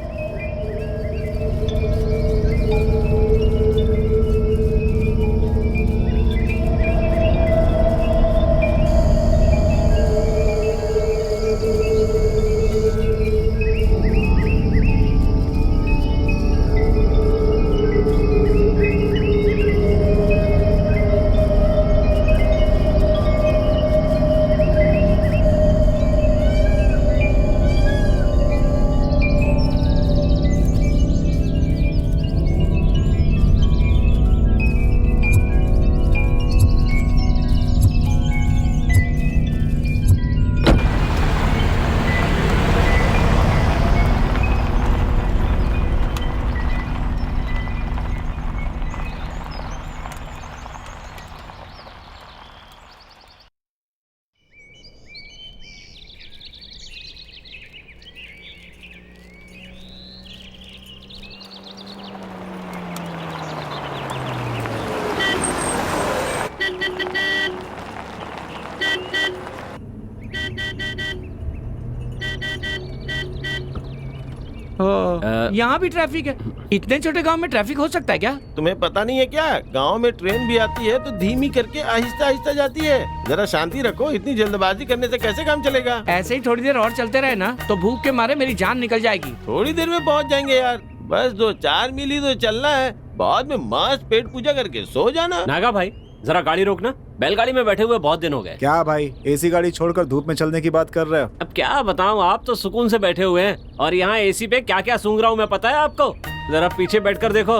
यहाँ भी ट्रैफिक है? इतने छोटे गांव में ट्रैफिक हो सकता है क्या? तुम्हें पता नहीं है क्या? गांव में ट्रेन भी आती है तो धीमी करके आहिस्ता आहिस्ता जाती है। जरा शांति रखो, इतनी जल्दबाजी करने से कैसे काम चलेगा? ऐसे ही थोड़ी देर और चलते रहे ना तो भूख के मारे मेरी जान निकल जाएगी। थोड़ी देर में पहुंच जाएंगे यार, बस 2-4 मील ही तो चलना है। बाद में मस्त पेट पूजा करके सो जाना। नागा भाई जरा गाड़ी रोकना, बैलगाड़ी में बैठे हुए बहुत दिन हो गए। क्या भाई, एसी गाड़ी छोड़कर धूप में चलने की बात कर रहे हो? अब क्या बताऊं, आप तो सुकून से बैठे हुए हैं और यहाँ एसी पे क्या क्या सूंघ रहा हूँ मैं, पता है आपको? जरा पीछे बैठकर देखो।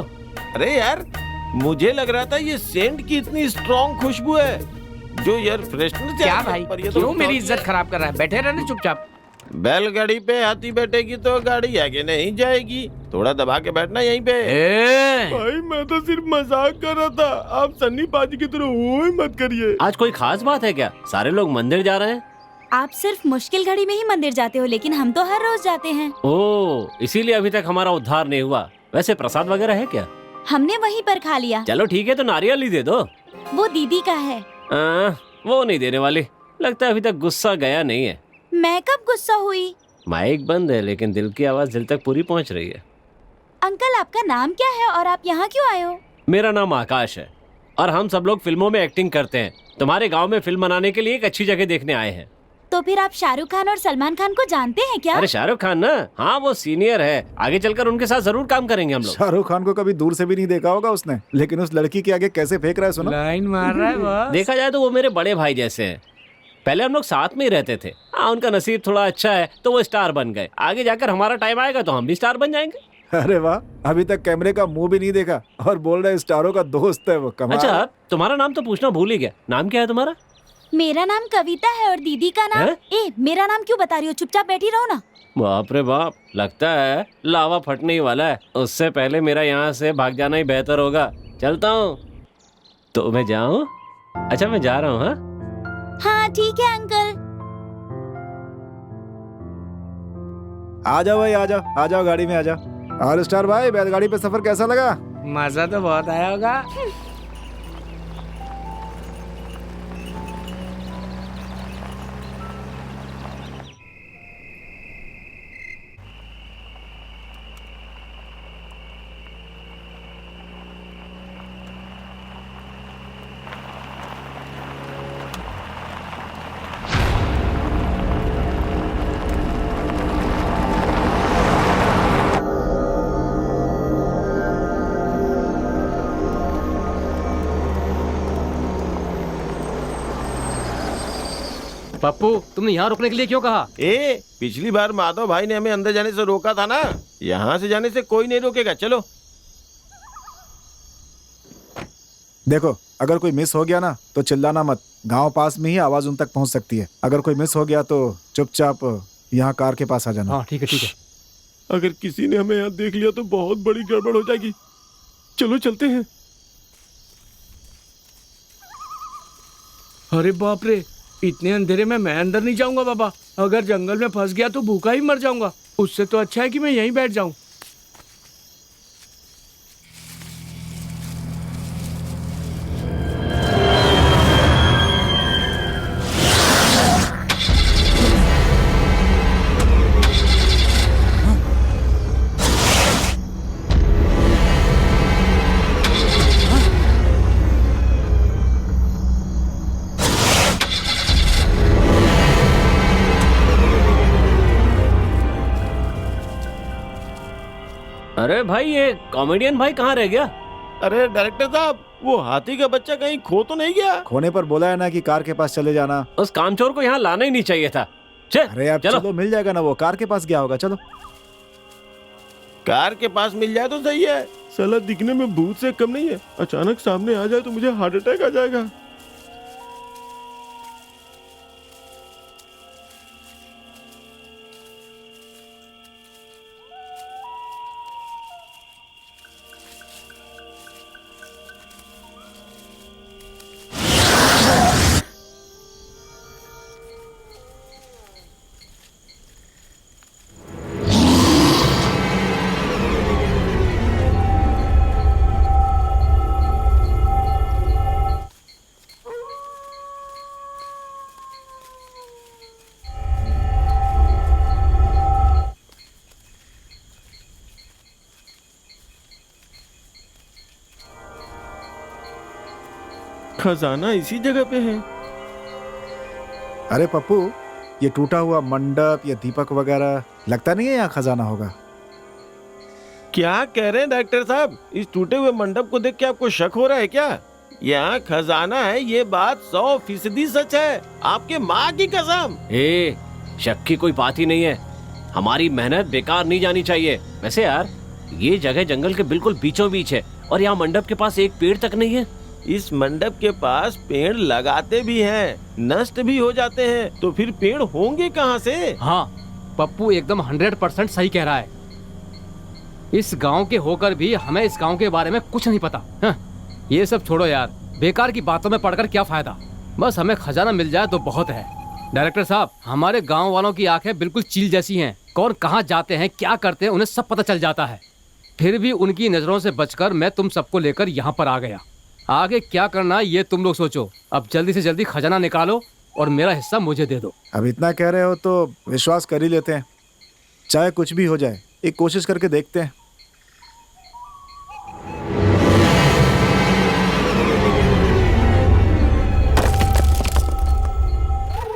अरे यार, मुझे लग रहा था ये सेंट की इतनी स्ट्रॉन्ग खुशबू है जो एयर फ्रेशनर से क्या आती है, भाई, पर ये तो क्यों मेरी इज्जत खराब कर रहा है? बैठे रहने चुपचाप। बैलगाड़ी पे हाथी बैठेगी तो गाड़ी आगे नहीं जाएगी। थोड़ा दबा के बैठना यहीं पे। भाई मैं तो सिर्फ मजाक कर रहा था, आप सन्नी पाजी की तरह ओए मत करिए। आज कोई खास बात है क्या? सारे लोग मंदिर जा रहे हैं। आप सिर्फ मुश्किल घड़ी में ही मंदिर जाते हो, लेकिन हम तो हर रोज जाते हैं। ओह, इसीलिए अभी तक हमारा उद्धार नहीं हुआ। वैसे प्रसाद वगैरह है क्या? हमने वहीं पर खा लिया। चलो ठीक है, तो नारियल ही दे दो। वो दीदी का है। वो नहीं देने वाली, लगता है अभी तक गुस्सा गया नहीं है। मैं कब गुस्सा हुई? माइक बंद है लेकिन दिल की आवाज दिल तक पूरी पहुंच रही है। अंकल, आपका नाम क्या है और आप यहाँ क्यों आए हो? मेरा नाम आकाश है और हम सब लोग फिल्मों में एक्टिंग करते हैं। तुम्हारे गांव में फिल्म बनाने के लिए एक अच्छी जगह देखने आए हैं। तो फिर आप शाहरुख खान और सलमान खान को जानते हैं क्या? अरे शाहरुख खान ना, हाँ वो सीनियर है, आगे चलकर उनके साथ जरूर काम करेंगे हम लोग। शाहरुख खान को कभी दूर से भी नहीं देखा होगा उसने, लेकिन उस लड़की के आगे कैसे फेंक रहा है सुनो। लाइन मार रहा है बॉस। देखा जाए तो वो मेरे बड़े भाई जैसे हैं। पहले हम लोग साथ में ही रहते थे। हाँ, उनका नसीब थोड़ा अच्छा है तो वो स्टार बन गए। आगे जाकर हमारा टाइम आएगा तो हम भी स्टार बन जाएंगे। अरे वाह, अभी तक कैमरे का मुंह भी नहीं देखा और बोल रहा है स्टारों का दोस्त है वो। कमाल। अच्छा, तुम्हारा नाम तो पूछना भूल ही गया। नाम क्या है तुम्हारा? मेरा नाम कविता है और दीदी का नाम है? मेरा नाम क्यों बता रही हो? चुपचाप बैठी रहो ना। बाप रे बाप, लगता है लावा फटने ही वाला है। उससे पहले मेरा यहाँ से भाग जाना ही बेहतर होगा। चलता हूँ। तो मैं जाऊँ? अच्छा मैं जा रहा हूँ। हाँ ठीक है अंकल। आ जाओ भाई, आ जाओ गाड़ी में आ जाओ। और स्टार भाई, बैलगाड़ी पे सफर कैसा लगा? मजा तो बहुत आया होगा। पप्पू तुमने यहाँ रुकने के लिए क्यों कहा? पिछली बार माधव भाई ने हमें अंदर जाने से रोका था ना, यहाँ से जाने से कोई नहीं रोकेगा। चलो। देखो, अगर कोई मिस हो गया ना तो चिल्लाना मत, गांव पास में ही आवाज उन तक पहुंच सकती है। अगर कोई मिस हो गया तो चुपचाप यहाँ कार के पास आ जाना। हाँ ठीक है ठीक है। अगर किसी ने हमें यहाँ देख लिया तो बहुत बड़ी गड़बड़ हो जाएगी। चलो चलते हैं। अरे बाप रे, इतने अंधेरे में मैं अंदर नहीं जाऊंगा बाबा। अगर जंगल में फंस गया तो भूखा ही मर जाऊंगा। उससे तो अच्छा है कि मैं यहीं बैठ जाऊं। अरे भाई, ये कॉमेडियन भाई कहाँ रह गया? अरे डायरेक्टर साहब, वो हाथी का बच्चा कहीं खो तो नहीं गया? खोने पर बोला है ना कि कार के पास चले जाना। उस कामचोर को यहाँ लाना ही नहीं चाहिए था। अरे अब चलो, मिल जाएगा ना, वो कार के पास गया होगा। चलो। कार के पास मिल जाए तो सही है। साला दिखने में भूत से कम नहीं है। अचानक सामने आ जाए तो मुझे हार्ट अटैक आ जाएगा। खजाना इसी जगह पे है। अरे पप्पू, ये टूटा हुआ मंडप या दीपक वगैरह, लगता नहीं है यहाँ खजाना होगा। क्या कह रहे हैं डॉक्टर साहब? इस टूटे हुए मंडप को देख के आपको शक हो रहा है क्या? यहाँ खजाना है, ये बात 100% सच है। आपके माँ की कसम। शक की कोई बात ही नहीं है। हमारी मेहनत बेकार नहीं जानी चाहिए। वैसे यार, ये जगह जंगल के बिल्कुल बीचों बीच है और यहाँ मंडप के पास एक पेड़ तक नहीं है। इस मंडप के पास पेड़ लगाते भी हैं, नष्ट भी हो जाते हैं, तो फिर पेड़ होंगे कहाँ से? हाँ, पप्पू एकदम 100% सही कह रहा है। इस गांव के होकर भी हमें इस गांव के बारे में कुछ नहीं पता। हाँ, ये सब छोड़ो यार, बेकार की बातों में पढ़कर क्या फायदा। बस हमें खजाना मिल जाए तो बहुत है। डायरेक्टर साहब, हमारे गांव वालों की आंखें बिल्कुल चील जैसी हैं। कौन कहाँ जाते हैं, क्या करते हैं, उन्हें सब पता चल जाता है। फिर भी उनकी नजरों से बचकर मैं तुम सबको लेकर यहाँ पर आ गया। आगे क्या करना ये तुम लोग सोचो। अब जल्दी से जल्दी खजाना निकालो और मेरा हिस्सा मुझे दे दो। अब इतना कह रहे हो तो विश्वास कर ही लेते हैं। चाहे कुछ भी हो जाए, एक कोशिश करके देखते हैं।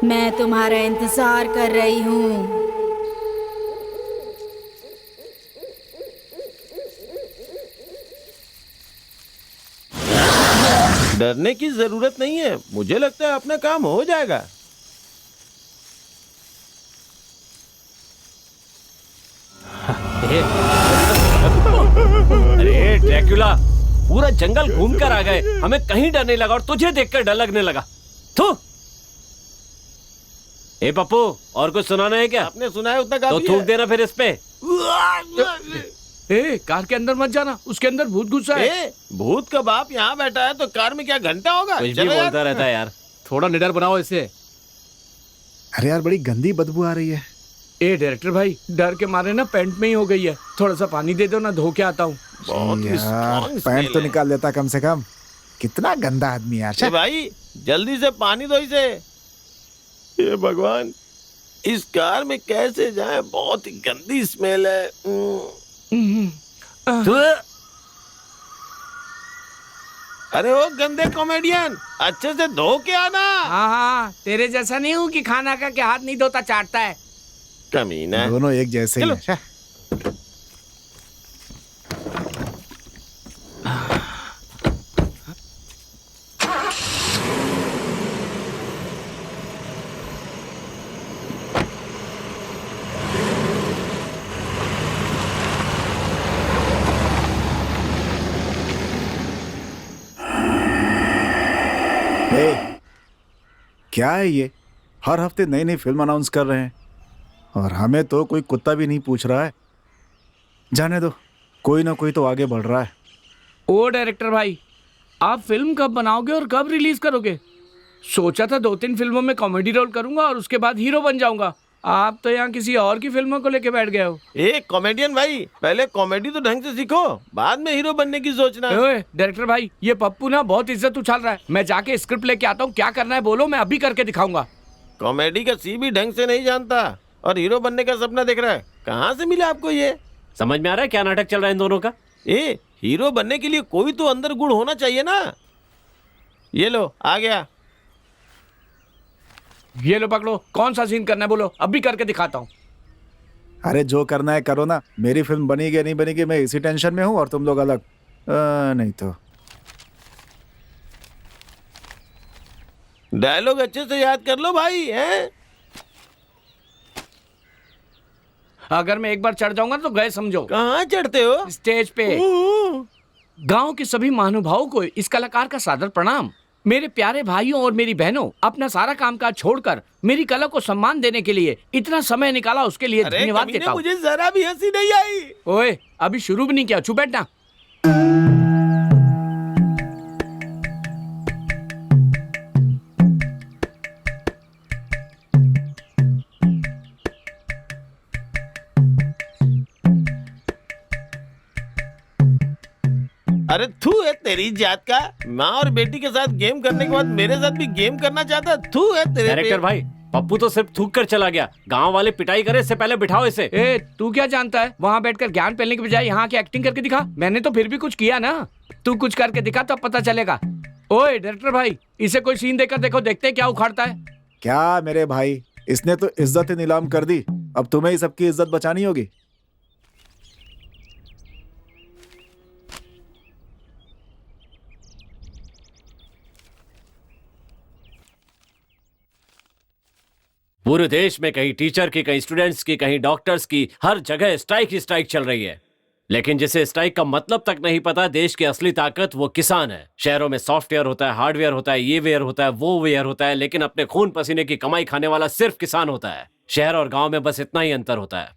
मैं तुम्हारा इंतजार कर रही हूँ। डरने की जरूरत नहीं है, मुझे लगता है अपना काम हो जाएगा। अरे ड्रैकुला, पूरा जंगल घूम कर आ गए, हमें कहीं डर नहीं लगा और तुझे देखकर डर लगने लगा। थू। ए पप्पू, और कुछ सुनाना है क्या? आपने सुना है उतना तो काफी थूक है। देना फिर इस पे। कार के अंदर मत जाना, उसके अंदर भूत घुसा है। भूत का बाप यहाँ बैठा है तो कार में क्या घंटा होगा? कुछ भी बोलता रहता है यार। थोड़ा निडर बनाओ इसे। अरे यार, बड़ी गंदी बदबू आ रही है। डायरेक्टर भाई, डर के मारे ना पैंट में ही हो गई है। थोड़ा सा पानी दे दो ना, धो के आता हूँ। यार, पैंट तो निकाल लेता कम से कम। कितना गंदा आदमी यार। भाई जल्दी से पानी दो इसे। ये भगवान, इस कार में कैसे जाए? बहुत ही गंदी स्मेल है। अरे वो गंदे कॉमेडियन, अच्छे से धो के आना। हाँ, तेरे जैसा नहीं हूँ कि खाना का के हाथ नहीं धोता, चाटता है। कमीना। दोनों एक जैसे ही हैं। क्या है ये, हर हफ्ते नई नई फिल्म अनाउंस कर रहे हैं और हमें तो कोई कुत्ता भी नहीं पूछ रहा है। जाने दो, कोई ना कोई तो आगे बढ़ रहा है। ओ डायरेक्टर भाई, आप फिल्म कब बनाओगे और कब रिलीज करोगे? सोचा था 2-3 फिल्मों में कॉमेडी रोल करूंगा और उसके बाद हीरो बन जाऊंगा। आप तो यहाँ किसी और की फिल्मों को लेके बैठ गए हो। ए कॉमेडियन भाई, पहले कॉमेडी तो ढंग से सीखो, बाद में हीरो बनने की सोचना। ओए डायरेक्टर भाई, ये पप्पू ना बहुत इज्जत उछाल रहा है। मैं जाके स्क्रिप्ट लेके आता हूँ, क्या करना है बोलो, मैं अभी करके दिखाऊंगा। कॉमेडी का सी भी ढंग से नहीं जानता और हीरो बनने का सपना देख रहा है। कहाँ से मिला आपको ये? समझ में आ रहा है क्या नाटक चल रहा है इन दोनों का? ए हीरो बनने के लिए कोई तो अंदर गुण होना चाहिए ना। ये लो आ गया। ये लो पकड़ो, कौन सा सीन करना है बोलो, अभी करके दिखाता हूँ। अरे जो करना है करो ना, मेरी फिल्म बनेगी नहीं बनेगी मैं इसी टेंशन में हूँ और तुम लोग अलग। नहीं तो डायलॉग अच्छे से याद कर लो भाई हैं? अगर मैं एक बार चढ़ जाऊंगा तो गए समझो। कहाँ चढ़ते हो? स्टेज पे। गांव के सभी महानुभावों को इस कलाकार का सादर प्रणाम। मेरे प्यारे भाइयों और मेरी बहनों, अपना सारा कामकाज छोड़कर मेरी कला को सम्मान देने के लिए इतना समय निकाला, उसके लिए धन्यवाद देता हूँ। मुझे जरा भी हंसी नहीं आई। ओए अभी शुरू भी नहीं किया, चुप बैठना। अरे थू है तेरी जात का, माँ और बेटी के साथ गेम करने के बाद मेरे साथ भी गेम करना चाहता। थू है तेरे डायरेक्टर भाई, पप्पू तो सिर्फ थूक कर चला गया। गांव वाले पिटाई करे, इससे पहले बिठाओ इसे। ए तू क्या जानता है, वहाँ बैठकर ज्ञान फैलने के बजाय यहाँ की एक्टिंग करके दिखा। मैंने तो फिर भी कुछ किया ना, तू कुछ करके दिखा तब पता चलेगा। ओए डायरेक्टर भाई, इसे कोई सीन देकर देखो, देखते क्या उखाड़ता है। क्या मेरे भाई, इसने तो इज्जत ही नीलाम कर दी, अब तुम्हें ही सबकी इज्जत बचानी होगी। पूरे देश में कहीं टीचर की, कहीं स्टूडेंट्स की, कहीं डॉक्टर्स की, हर जगह स्ट्राइक ही स्ट्राइक चल रही है। लेकिन जिसे स्ट्राइक का मतलब तक नहीं पता, देश की असली ताकत वो किसान है। शहरों में सॉफ्टवेयर होता है, हार्डवेयर होता है, ये वेयर होता है, वो वेयर होता है, लेकिन अपने खून पसीने की कमाई खाने वाला सिर्फ किसान होता है। शहर और गांव में बस इतना ही अंतर होता है।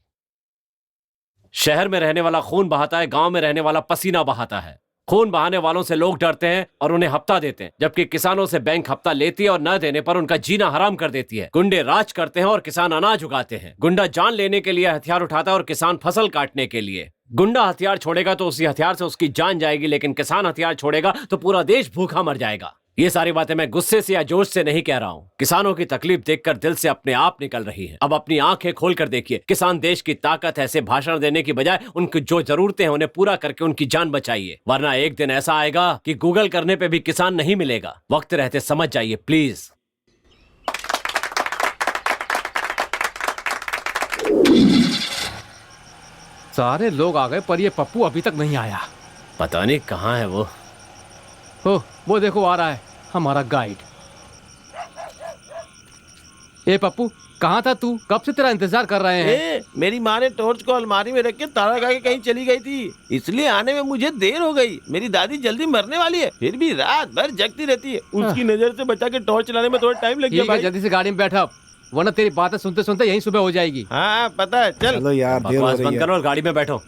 शहर में रहने वाला खून बहाता है, गांव में रहने वाला पसीना बहाता है। खून बहाने वालों से लोग डरते हैं और उन्हें हफ्ता देते हैं, जबकि किसानों से बैंक हफ्ता लेती है और न देने पर उनका जीना हराम कर देती है। गुंडे राज करते हैं और किसान अनाज उगाते हैं। गुंडा जान लेने के लिए हथियार उठाता है और किसान फसल काटने के लिए। गुंडा हथियार छोड़ेगा तो उसी हथियार से उसकी जान जाएगी, लेकिन किसान हथियार छोड़ेगा तो पूरा देश भूखा मर जाएगा। ये सारी बातें मैं गुस्से से या जोश से नहीं कह रहा हूँ। किसानों की तकलीफ देखकर दिल से अपने आप निकल रही है। अब अपनी आंखें खोलकर देखिए, किसान देश की ताकत है। ऐसे भाषण देने की बजाय उनकी जो जरूरतें हैं उन्हें पूरा करके उनकी जान बचाइए, वरना एक दिन ऐसा आएगा कि गूगल करने पे भी किसान नहीं मिलेगा। वक्त रहते समझ जाइए प्लीज। सारे लोग आ गए पर ये पप्पू अभी तक नहीं आया। पता नहीं कहाँ है वो। ओह वो देखो आ रहा है हमारा गाइड। ए पप्पू, कहाँ था तू? कब से तेरा इंतजार कर रहे हैं। मेरी माँ ने टॉर्च को अलमारी में रख के ताला लगा के कहीं चली गई थी, इसलिए आने में मुझे देर हो गई। मेरी दादी जल्दी मरने वाली है, फिर भी रात भर जगती रहती है। उसकी नजर से बचा के टॉर्च चलाने में थोड़ा टाइम लग गया भाई। जल्दी से गाड़ी में बैठा, वरना तेरी बातें सुनते सुनते यहीं सुबह हो जाएगी। हाँ पता है, चल। चलो यार, देर हो बकवास रही बंद है। करो और गाड़ी में बैठो।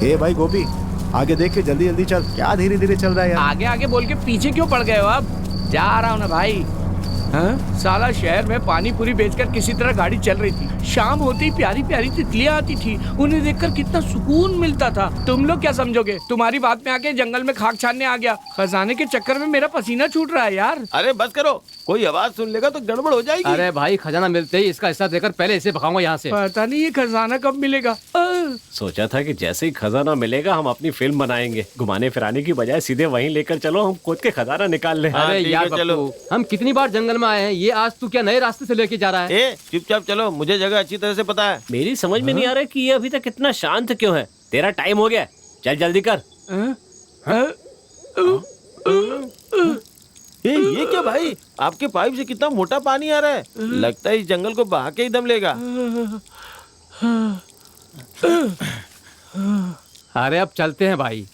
ए भाई गोपी, आगे देख के जल्दी जल्दी चल। क्या धीरे धीरे चल रहा है यार। आगे आगे बोल के पीछे क्यों पड़ गए हो? अब जा रहा हूँ ना भाई। हाँ साला शहर में पानी पूरी बेचकर किसी तरह गाड़ी चल रही थी, शाम होते ही प्यारी प्यारी तितलियां आती थी, उन्हें देखकर कितना सुकून मिलता था। तुम लोग क्या समझोगे? तुम्हारी बात में आके जंगल में खाक छानने आ गया। खजाने के चक्कर में मेरा पसीना छूट रहा है यार। अरे बस करो, कोई आवाज सुन लेगा तो गड़बड़ हो जाएगी। अरे भाई, खजाना मिलते ही इसका हिस्सा देकर पहले इसे भगाऊंगा यहाँ से। पता नहीं ये खजाना कब मिलेगा। सोचा था कि जैसे ही खजाना मिलेगा हम अपनी फिल्म बनाएंगे। घुमाने फिराने की बजाय सीधे वहीं लेकर चलो, हम खुद के खजाना निकाल ले। अरे ठीक यार है, चलो। पप्पू, हम कितनी बार जंगल में आए हैं, ये आज तू क्या नए रास्ते से लेके जा रहा है? ए चुपचाप चलो, मुझे जगह अच्छी तरह से पता है। मेरी समझ में नहीं आ रहा कि ये अभी तक इतना शांत क्यों है। तेरा टाइम हो गया, चल जल्दी कर। ये क्या भाई, आपके पाइप से कितना मोटा पानी आ रहा है। लगता है इस जंगल को बहा के ही दम लेगा। अरे अब चलते हैं भाई।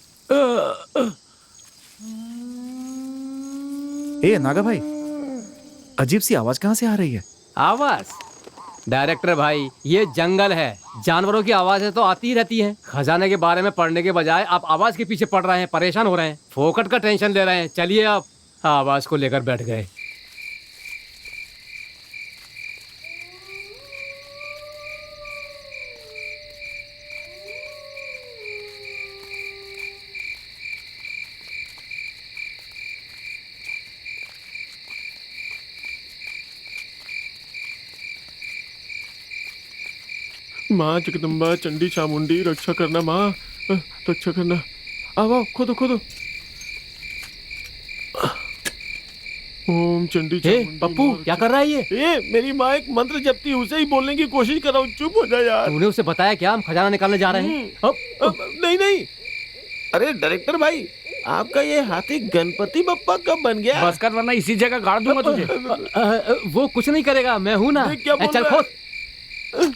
ए नागा भाई, अजीब सी आवाज कहाँ से आ रही है? आवाज? डायरेक्टर भाई, ये जंगल है, जानवरों की आवाजें तो आती ही रहती हैं। खजाने के बारे में पढ़ने के बजाय आप आवाज के पीछे पड़ रहे हैं, परेशान हो रहे हैं, फोकट का टेंशन ले रहे हैं। चलिए आप आवाज को लेकर बैठ गए। माँ जगदम्बा चंडी चामुंडी रक्षा करना, माँ रक्षा करना। आओ खोदो खोदो। ओम चंडी चामुंडी। पप्पू क्या कर रहा है ये? मेरी माँ एक मंत्र जपती, उसे ही बोलने की कोशिश कर रहा हूँ। चुप हो जा यार। तूने उसे बताया क्या हम खजाना निकालने जा रहे हैं? नहीं नहीं, अरे डायरेक्टर भाई, आपका ये हाथी गणपति बप्पा कब बन गया? बस कर वरना इसी जगह गाड़ दूंगा तुझे। वो कुछ नहीं करेगा, मैं हूं ना। क्या बोल चल रहा है? खोद।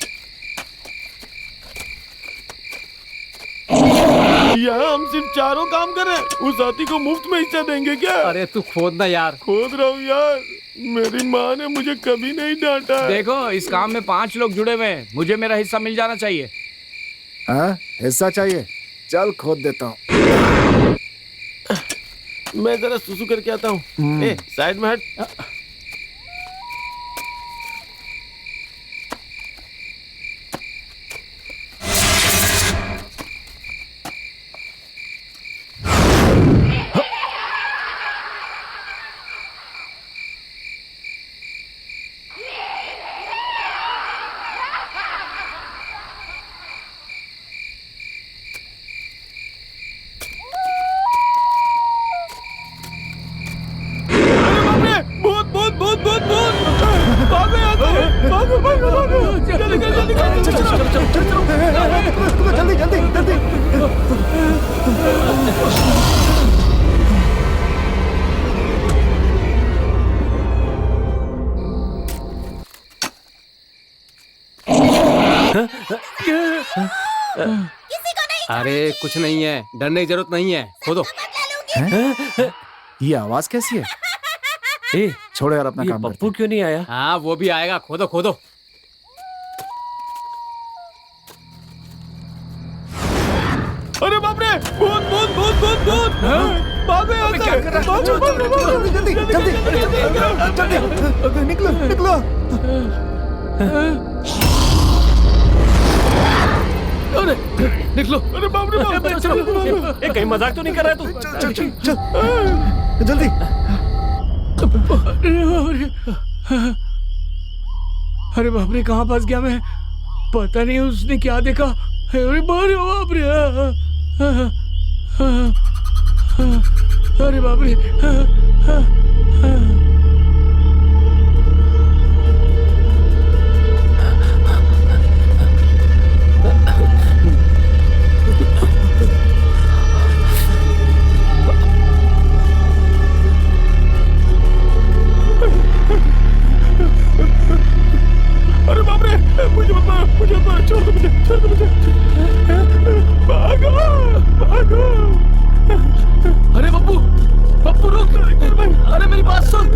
यहाँ हम सिर्फ चारों काम कर रहे हैं, उस हाथी को मुफ्त में हिस्सा देंगे क्या? अरे तू खोदना यार। खोद रहा हूँ यार, मेरी माँ ने मुझे कभी नहीं डांटा। देखो इस काम में 5 लोग जुड़े हुए हैं, मुझे मेरा हिस्सा मिल जाना चाहिए। हाँ, हिस्सा चाहिए? चल खोद देता हूँ। मैं जरा सुसु करके आता हूँ। साइड में हट। जल्दी जल्दी जल्दी। अरे कुछ नहीं है, डरने की जरूरत नहीं है, खोदो। ये आवाज कैसी है? ए, छोड़ो यार, अपना ये काम करते पप्पू क्यों नहीं आया? हाँ वो भी आएगा, खोदो खोदो। अरे बाप रे, भूत भूत भूत भूत भूत। भागो यहाँ से। जल्दी जल्दी जल्दी निकलो निकलो। अरे निकलो। अरे बाप रे बाप रे। ए, कहीं मजाक तो नहीं कर रहा है तू? चल चल चल जल्दी। अरे बाप रे, कहाँ फंस गया मैं? पता नहीं उसने क्या देखा। अरे बाप रे, अरे बाप रे। अरे बाप रे, मुझे मत छोड़ दो, मुझे भागो भागो। अरे पप्पू, पप्पू रुक। अरे मेरी बात सुन।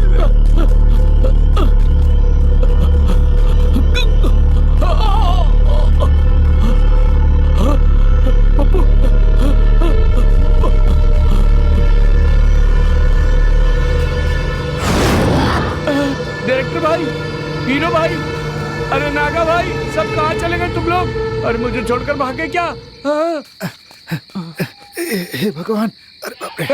पप्पू, डायरेक्टर भाई, हीरो भाई, अरे नागा नागा भाई, सब कहाँ चले गए तुम लोग? अरे मुझे छोड़कर भागे क्या? हाँ? हे भगवान, अरे बाप रे।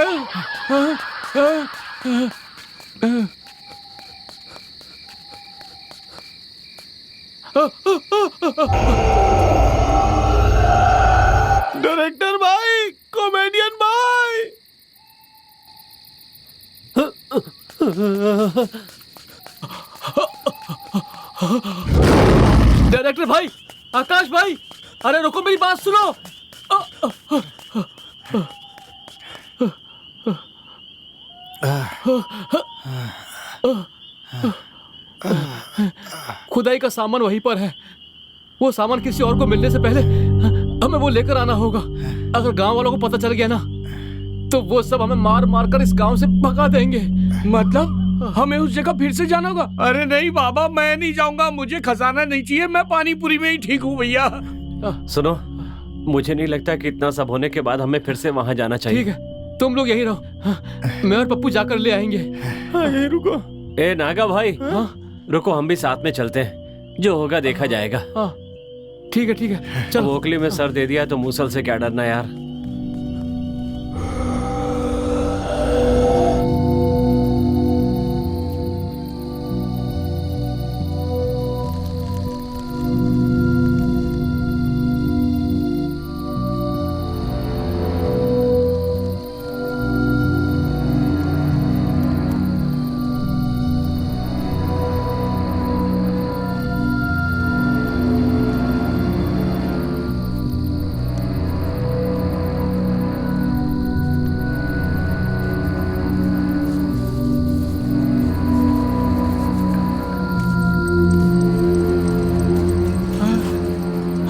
डायरेक्टर भाई, कॉमेडियन भाई। डायरेक्टर भाई, आकाश भाई, अरे रुको, मेरी बात सुनो। खुदाई का सामान वहीं पर है। वो सामान किसी और को मिलने से पहले हमें वो लेकर आना होगा। अगर गांव वालों को पता चल गया ना, तो वो सब हमें मार मार कर इस गांव से भगा देंगे। मतलब हमें उस जगह फिर से जाना होगा? अरे नहीं बाबा, मैं नहीं जाऊंगा, मुझे खजाना नहीं चाहिए, मैं पानीपुरी में ही ठीक हूँ भैया। सुनो, मुझे नहीं लगता कि इतना सब होने के बाद हमें फिर से वहां जाना चाहिए। ठीक है, तुम लोग यहीं रहो, मैं और पप्पू जाकर ले आएंगे। यहीं रुको। ए नागा भाई, रुको, हम भी साथ में चलते हैं, जो होगा देखा जाएगा। ठीक है ठीक है, चलो। ओखली में सर दे दिया तो मूसल से क्या डरना यार।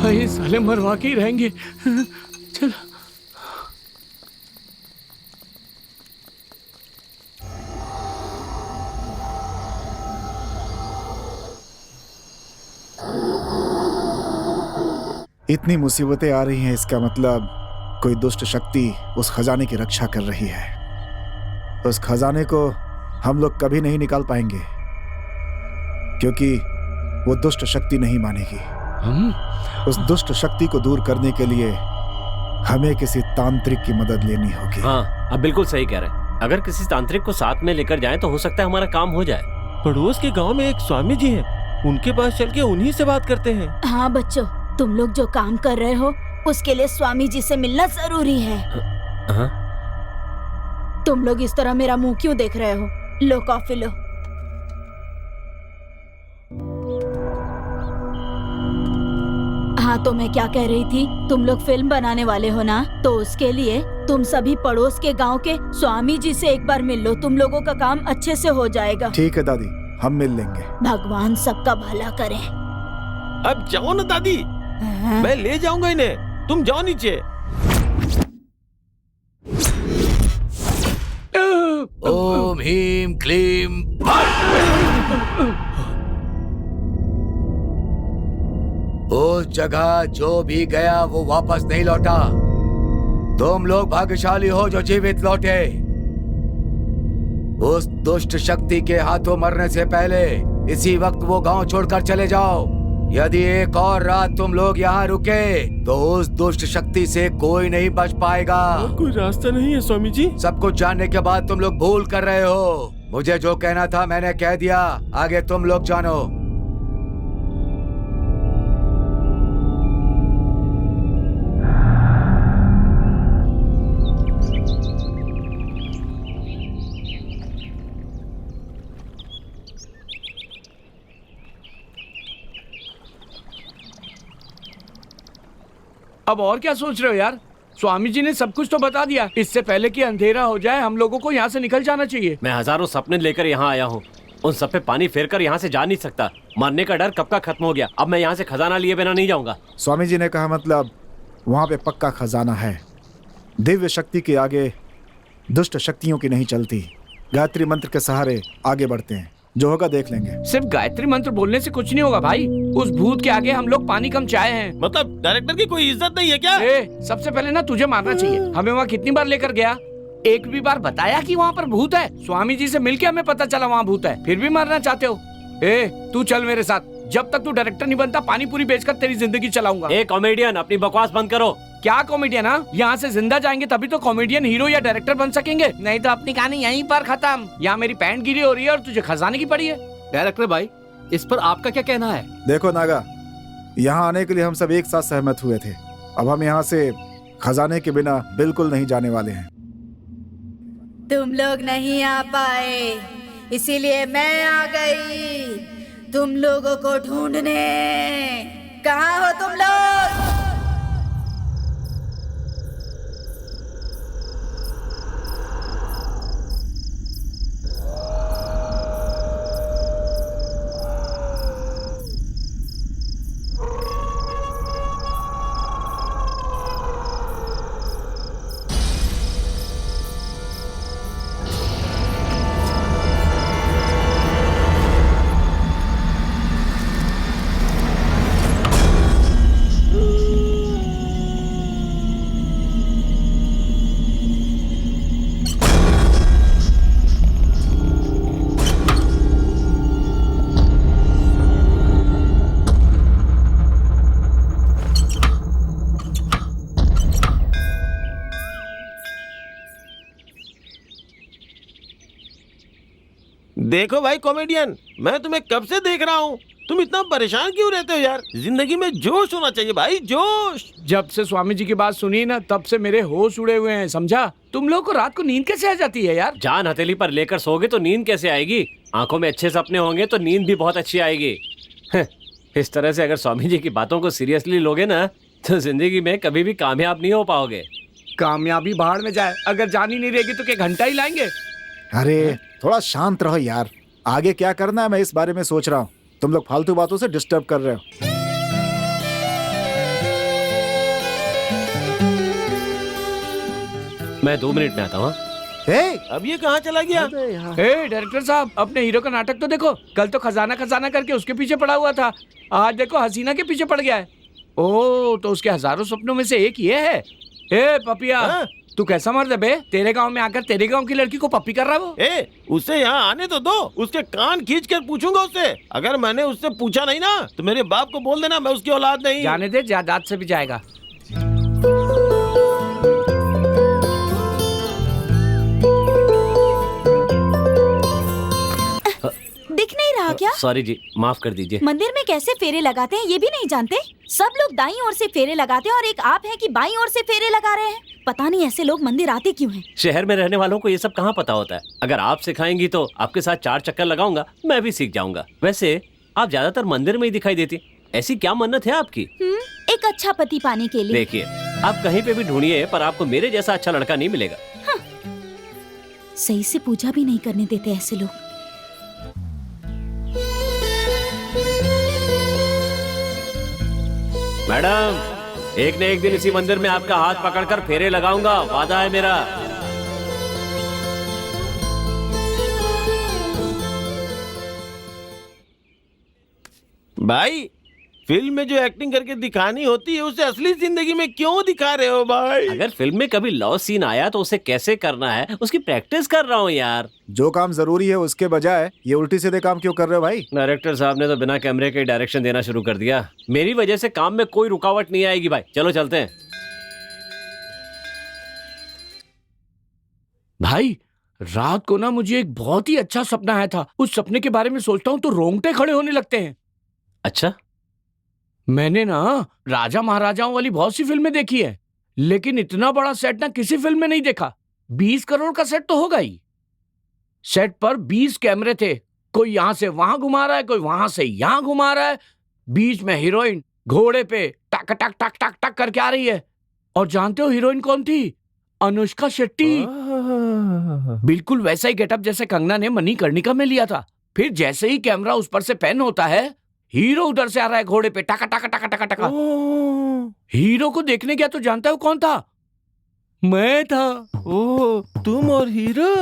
ये साले मरवा के ही रहेंगे। चलो। इतनी मुसीबतें आ रही हैं, इसका मतलब कोई दुष्ट शक्ति उस खजाने की रक्षा कर रही है। उस खजाने को हम लोग कभी नहीं निकाल पाएंगे, क्योंकि वो दुष्ट शक्ति नहीं मानेगी। उस दुष्ट शक्ति को दूर करने के लिए हमें किसी तांत्रिक की मदद लेनी होगी। हाँ, अब बिल्कुल सही कह रहे हैं। अगर किसी तांत्रिक को साथ में लेकर जाएं तो हो सकता है हमारा काम हो जाए। पड़ोस के गांव में एक स्वामी जी हैं, उनके पास चल के उन्हीं से बात करते हैं। हाँ बच्चों, तुम लोग जो काम कर रहे हो उसके लिए स्वामी जी से मिलना जरूरी है। हाँ? तुम लोग इस तरह मेरा मुंह क्यों देख रहे हो? लो कॉफी लो। हाँ, तो मैं क्या कह रही थी, तुम लोग फिल्म बनाने वाले हो ना, तो उसके लिए तुम सभी पड़ोस के गांव के स्वामी जी से एक बार मिल लो, तुम लोगों का काम अच्छे से हो जाएगा। ठीक है दादी, हम मिल लेंगे। भगवान सबका भला करे। अब जाओ ना दादी, मैं ले जाऊंगा इन्हें, तुम जाओ नीचे। ओम ह्रीम क्लीम उस जगह जो भी गया वो वापस नहीं लौटा। तुम लोग भाग्यशाली हो जो जीवित लौटे। उस दुष्ट शक्ति के हाथों मरने से पहले इसी वक्त वो गांव छोड़कर चले जाओ। यदि एक और रात तुम लोग यहाँ रुके तो उस दुष्ट शक्ति से कोई नहीं बच पाएगा। कोई रास्ता नहीं है स्वामी जी? सब कुछ जानने के बाद तुम लोग भूल कर रहे हो। मुझे जो कहना था मैंने कह दिया, आगे तुम लोग जानो। अब और क्या सोच रहे हो यार? स्वामी जी ने सब कुछ तो बता दिया। इससे पहले कि अंधेरा हो जाए हम लोगों को यहाँ से निकल जाना चाहिए। मैं हजारों सपने लेकर यहाँ आया हूँ, उन सब पे पानी फेर कर यहाँ से जा नहीं सकता। मरने का डर कब का खत्म हो गया। अब मैं यहाँ से खजाना लिए बिना नहीं जाऊंगा। स्वामी जी ने कहा मतलब वहाँ पे पक्का खजाना है। दिव्य शक्ति के आगे दुष्ट शक्तियों की नहीं चलती। गायत्री मंत्र के सहारे आगे बढ़ते हैं, जो होगा देख लेंगे। सिर्फ गायत्री मंत्र बोलने से कुछ नहीं होगा भाई। उस भूत के आगे हम लोग पानी कम चाहे हैं। मतलब डायरेक्टर की कोई इज्जत नहीं है क्या? सबसे पहले ना तुझे मारना चाहिए। हमें वहाँ कितनी बार लेकर गया, एक भी बार बताया कि वहाँ पर भूत है? स्वामी जी से मिलके हमें पता चला वहाँ भूत है, फिर भी मारना चाहते हो। तू चल मेरे साथ। जब तक तू डायरेक्टर नहीं बनता पानी पूरी बेचकर तेरी जिंदगी चलाऊंगा। ए कॉमेडियन, अपनी बकवास बंद करो। क्या कॉमेडियन? हाँ, यहाँ से जिंदा जाएंगे तभी तो कॉमेडियन, हीरो या डायरेक्टर बन सकेंगे, नहीं तो अपनी कहानी यहीं पर खत्म। यहाँ मेरी पैंट गिरी हो रही है और तुझे खजाने की पड़ी है। डायरेक्टर भाई, इस पर आपका क्या कहना है? देखो नागा, यहाँ आने के लिए हम सब एक साथ सहमत हुए थे। अब हम यहाँ से खजाने के बिना बिल्कुल नहीं जाने वाले हैं। तुम लोग नहीं आ पाए, इसीलिए मैं आ गई तुम लोगों को ढूंढने। कहाँ हो तुम लोग? देखो भाई कॉमेडियन, मैं तुम्हें कब से देख रहा हूँ, तुम इतना परेशान क्यों रहते हो यार? जिंदगी में जोश होना चाहिए भाई, जोश। जब से स्वामी जी की बात सुनी ना, तब से मेरे होश उड़े हुए हैं, समझा? तुम लोग को रात को नींद कैसे आ जाती है यार? जान हथेली पर लेकर सोगे तो नींद कैसे आएगी? आंखों में अच्छे सपने होंगे तो नींद भी बहुत अच्छी आएगी। इस तरह से अगर स्वामी जी की बातों को सीरियसली लोगे ना, तो जिंदगी में कभी भी कामयाब नहीं हो पाओगे। कामयाबी बाहर में जाए, अगर जान ही नहीं रहेगी तो क्या घंटा ही लाएंगे? अरे थोड़ा शांत रहो यार, आगे क्या करना है मैं इस बारे में सोच रहा हूँ। तुम लोग फालतू बातों से डिस्टर्ब कर रहे हो। मैं 2 मिनट में आता हूँ। अब ये कहाँ चला गया? डायरेक्टर साहब, अपने हीरो का नाटक तो देखो। कल तो खजाना खजाना करके उसके पीछे पड़ा हुआ था, आज देखो हसीना के पीछे पड़ गया है। ओह, तो उसके हजारों सपनों में से एक ये है। ए पपिया, तू कैसा मर्द है बे? तेरे गांव में आकर तेरे गांव की लड़की को पप्पी कर रहा है वो। उसे यहाँ आने तो दो, उसके कान खींच कर पूछूंगा उससे। अगर मैंने उससे पूछा नहीं ना, तो मेरे बाप को बोल देना मैं उसकी औलाद नहीं। जाने दे, जायदाद से भी जाएगा। दिख नहीं रहा क्या? सॉरी जी, माफ कर दीजिए। मंदिर में कैसे फेरे लगाते हैं ये भी नहीं जानते? सब लोग दाईं ओर से फेरे लगाते हैं और एक आप हैं कि बाईं ओर से फेरे लगा रहे हैं। पता नहीं ऐसे लोग मंदिर आते क्यों हैं? शहर में रहने वालों को ये सब कहाँ पता होता है। अगर आप सिखाएंगी तो आपके साथ 4 चक्कर लगाऊंगा, मैं भी सीख जाऊंगा। वैसे आप ज्यादातर मंदिर में ही दिखाई देती, ऐसी क्या मन्नत है आपकी? एक अच्छा पति पाने के लिए। देखिए, आप कहीं पे भी ढूंढिए, पर आपको मेरे जैसा अच्छा लड़का नहीं मिलेगा। सही से पूजा भी नहीं करने देते ऐसे लोग। मैडम, एक न एक दिन इसी मंदिर में आपका हाथ पकड़कर फेरे लगाऊंगा, वादा है मेरा। भाई, फिल्म में जो एक्टिंग करके दिखानी होती है उसे असली जिंदगी में क्यों दिखा रहे हो भाई? अगर फिल्म में कभी लव सीन आया तो उसे कैसे करना है, उसकी प्रैक्टिस कर रहा हूँ यार। जो काम जरूरी है उसके बजाय ये उल्टी सीधे काम क्यों कर रहे हो भाई? डायरेक्टर साहब ने तो बिना कैमरे के डायरेक्शन देना शुरू कर दिया। मेरी वजह से काम में कोई रुकावट नहीं आएगी भाई। चलो चलते हैं। भाई, रात को ना मुझे एक बहुत ही अच्छा सपना आया था। उस सपने के बारे में सोचता हूँ तो रोंगटे खड़े होने लगते हैं। अच्छा? मैंने ना राजा महाराजाओं वाली बहुत सी फिल्में देखी है, लेकिन इतना बड़ा सेट ना किसी फिल्म में नहीं देखा। 20 करोड़ का सेट तो होगा ही। सेट पर 20 कैमरे थे, कोई यहां से वहां घुमा रहा है, कोई वहां से यहां घुमा रहा है। बीच में हीरोइन घोड़े पे टक टक टक टक टक करके आ रही है। और जानते हो हीरोइन कौन थी? अनुष्का शेट्टी। बिल्कुल वैसा ही गेटअप जैसे कंगना ने मणिकर्णिका में लिया था। फिर जैसे ही कैमरा उस पर से पैन होता है, हीरो उधर से आ रहा है घोड़े पे, टका टका टका टका टका। हीरो को देखने गया तो जानता हो कौन था? मैं था। ओह, तुम और हीरो?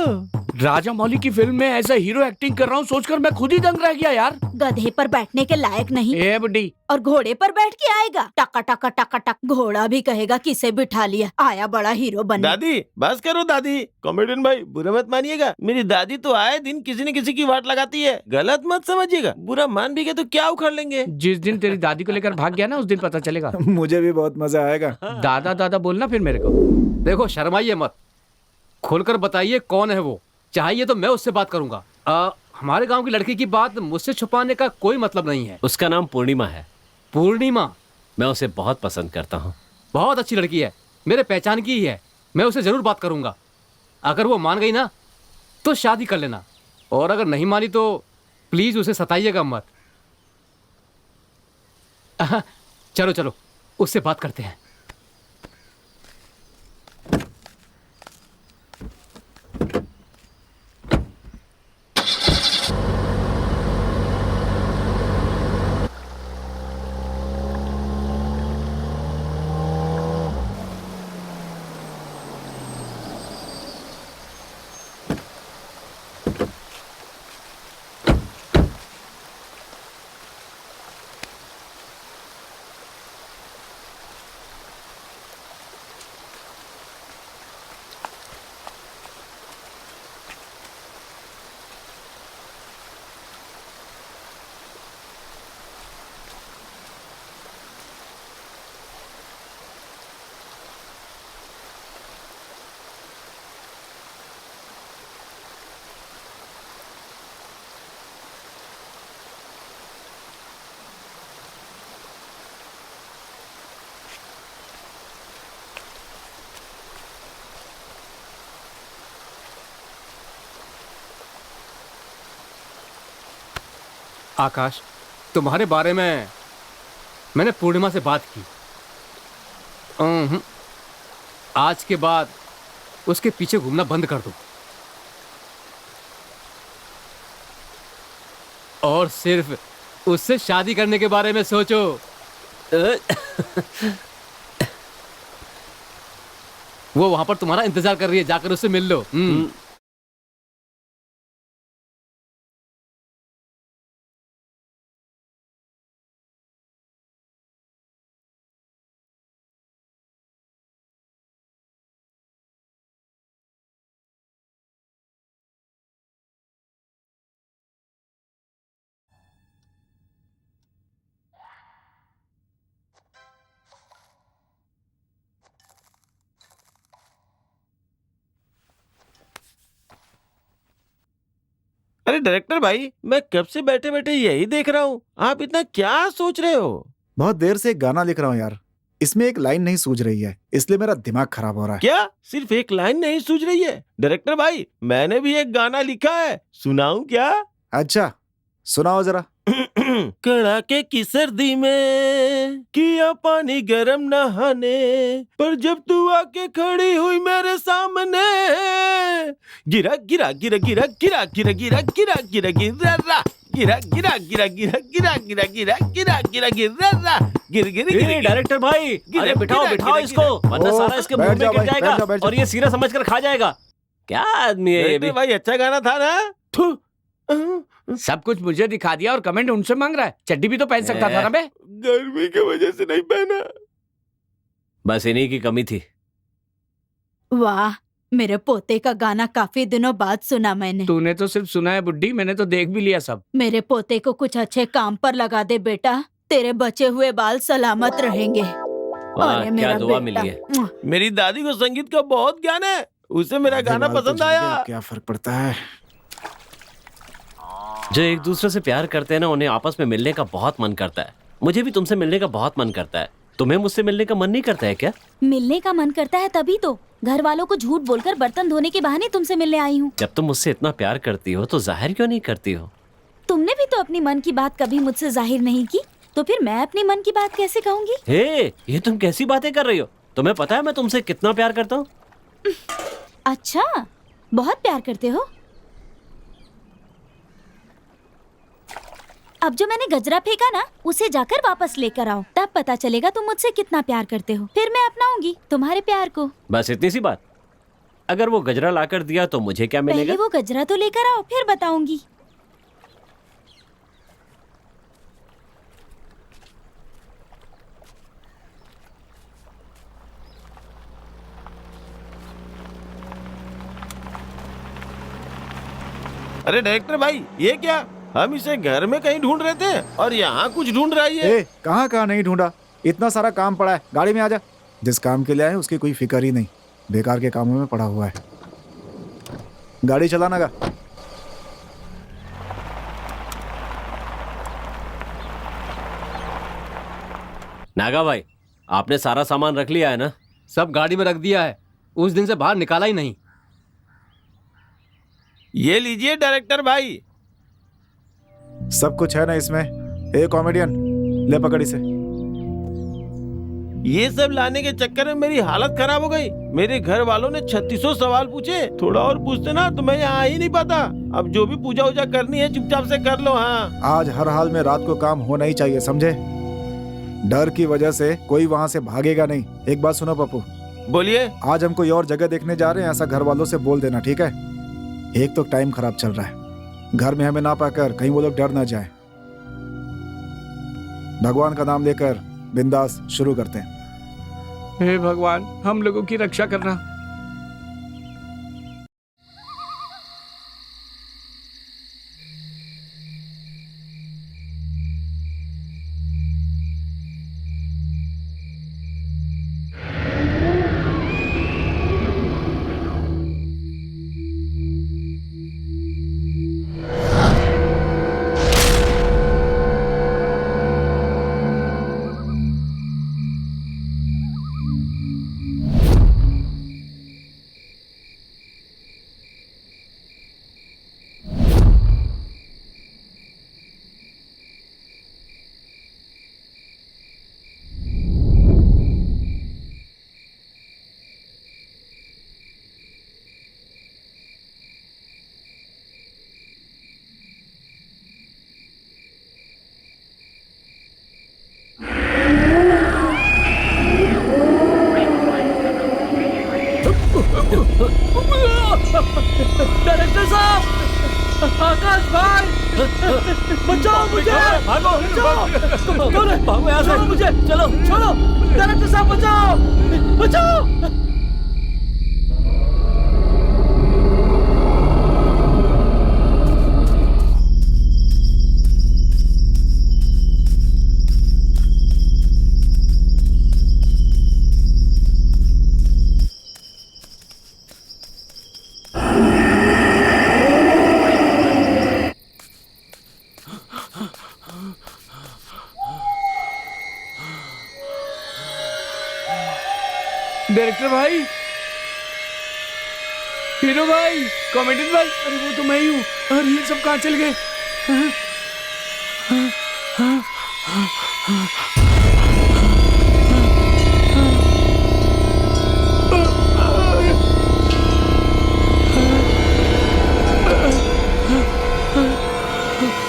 राजा मौली की फिल्म में ऐसा हीरो एक्टिंग कर रहा हूँ सोचकर मैं खुद ही दंग रह गया यार। गधे पर बैठने के लायक नहीं। ए बुड्ढी, और घोड़े पर बैठ के आएगा। टका टका टका टक, घोड़ा भी कहेगा किसे बिठा लिया, आया बड़ा हीरो बनने। दादी बस करो दादी। कॉमेडियन भाई बुरा मत मानिएगा, मेरी दादी तो आए दिन किसी न किसी की वाट लगाती है, गलत मत समझिएगा। बुरा मान भी गए तो क्या उखाड़ लेंगे। जिस दिन तेरी दादी को लेकर भाग गया ना, उस दिन पता चलेगा। मुझे भी बहुत मजा आएगा। दादा दादा बोलना फिर मेरे को। देखो शर्माइए मत, खोलकर बताइए कौन है वो। चाहिए तो मैं उससे बात करूंगा। हमारे गांव की लड़की की बात मुझसे छुपाने का कोई मतलब नहीं है। उसका नाम पूर्णिमा है। पूर्णिमा? मैं उसे बहुत पसंद करता हूँ। बहुत अच्छी लड़की है, मेरे पहचान की ही है। मैं उसे जरूर बात करूंगा। अगर वो मान गई ना तो शादी कर लेना, और अगर नहीं मानी तो प्लीज उसे सताइएगा मत। चलो चलो उससे बात करते हैं। आकाश, तुम्हारे बारे में मैंने पूर्णिमा से बात की। आज के बाद उसके पीछे घूमना बंद कर दो और सिर्फ उससे शादी करने के बारे में सोचो। वो वहां पर तुम्हारा इंतजार कर रही है, जाकर उससे मिल लो। अरे डायरेक्टर भाई, मैं कब से बैठे बैठे यही देख रहा हूँ, आप इतना क्या सोच रहे हो? बहुत देर से एक गाना लिख रहा हूँ यार, इसमें एक लाइन नहीं सूझ रही है, इसलिए मेरा दिमाग खराब हो रहा है। क्या सिर्फ एक लाइन नहीं सूझ रही है? डायरेक्टर भाई, मैंने भी एक गाना लिखा है, सुनाऊं क्या? अच्छा सुनाओ जरा। कड़ाके की सर्दी में किया पानी गरम नहाने, पर जब तू आके खड़ी हुई मेरे सामने, गिरा गिरा गिरा गिरा गिरा गिरा गिरा गिरा गिरा गिरा रा, गिरा गिरा गिरा गिरा गिरा गिरा गिरा गिरा गिरा गिरा रा, गिर गिर गिर। डायरेक्टर भाई, अरे बिठाओ बिठाओ इसको, वरना सारा इसके मुंह में गिर जाएगा और ये सीना समझकर खा जाएगा। क्या आदमी है ये भी। भाई अच्छा गाना था ना? सब कुछ मुझे दिखा दिया और कमेंट उनसे मांग रहा है। चड्डी भी तो पहन सकता था ना बे। गर्मी की वजह से नहीं पहना। बस इन्हीं की कमी थी। वाह, मेरे पोते का गाना काफी दिनों बाद सुना मैंने। तूने तो सिर्फ सुना है बुड्ढी, मैंने तो देख भी लिया सब। मेरे पोते को कुछ अच्छे काम पर लगा दे बेटा, तेरे बचे हुए बाल सलामत रहेंगे। वाह, क्या दुआ मिली है। मेरी दादी को संगीत का बहुत ज्ञान है, उसे मेरा गाना पसंद आया। क्या फर्क पड़ता है? जो एक दूसरे से प्यार करते हैं ना, उन्हें आपस में मिलने का बहुत मन करता है। मुझे भी तुमसे मिलने का बहुत मन करता है। तुम्हें मुझसे मिलने का मन नहीं करता है क्या? मिलने का मन करता है तभी तो घर वालों को झूठ बोलकर बर्तन धोने के बहाने तुमसे मिलने आई हूँ। जब तुम मुझसे इतना प्यार करती हो तो जाहिर क्यों नहीं करती हो? तुमने भी तो अपनी मन की बात कभी मुझसे जाहिर नहीं की, तो फिर मैं अपनी मन की बात कैसे कहूँगी? हे, ये तुम कैसी बातें कर रही हो? तुम्हें पता है मैं तुमसे कितना प्यार करता हूँ? अच्छा, बहुत प्यार करते हो। अब जो मैंने गजरा फेंका ना, उसे जाकर वापस लेकर आओ, तब पता चलेगा तुम मुझसे कितना प्यार करते हो। फिर मैं अपनाऊंगी तुम्हारे प्यार को। बस इतनी सी बात। अगर वो गजरा लाकर दिया तो मुझे क्या मिलेगा? पहले वो गजरा तो लेकर आओ, फिर बताऊंगी। अरे डायरेक्टर भाई, ये क्या? हम इसे घर में कहीं ढूंढ रहे थे और यहाँ कुछ ढूंढ रही है। ए, कहाँ कहाँ नहीं ढूंढा, इतना सारा काम पड़ा है, गाड़ी में आ जा। जिस काम के लिए आए उसकी कोई फिक्र ही नहीं, बेकार के कामों में पड़ा हुआ है। गाड़ी चलाना का। नागा भाई, आपने सारा सामान रख लिया है ना? सब गाड़ी में रख दिया है, उस दिन से बाहर निकाला ही नहीं। ये लीजिए डायरेक्टर भाई। सब कुछ है ना इसमें? ए कॉमेडियन, ले पकड़ इसे। ये सब लाने के चक्कर में मेरी हालत खराब हो गई। मेरे घर वालों ने 3600 सवाल पूछे। थोड़ा और पूछते ना तो मैं यहाँ आ ही नहीं पाता। अब जो भी पूजा वूजा करनी है चुपचाप से कर लो। हाँ, आज हर हाल में रात को काम होना ही चाहिए, समझे? डर की वजह से कोई वहाँ से भागेगा नहीं। एक बात सुनो पप्पू, बोलिए। आज हम कोई और जगह देखने जा रहे हैं, ऐसा घर वालों से बोल देना, ठीक है? एक तो टाइम खराब चल रहा है, घर में हमें ना पाकर कहीं वो लोग डर ना जाए। भगवान का नाम लेकर बिंदास शुरू करते हैं। हे भगवान, हम लोगों की रक्षा करना। डायरेक्टर साहब, आकाश भाई, बचाओ मुझे, भागो, भागो यहाँ से, मुझे, चलो, छोड़ो, डायरेक्टर साहब बचाओ, बचाओ। डायरेक्टर भाई, हीरो भाई, कॉमेडियन भाई, अरे वो तो मैं ही हूँ। अरे ये सब कहाँ चल गए?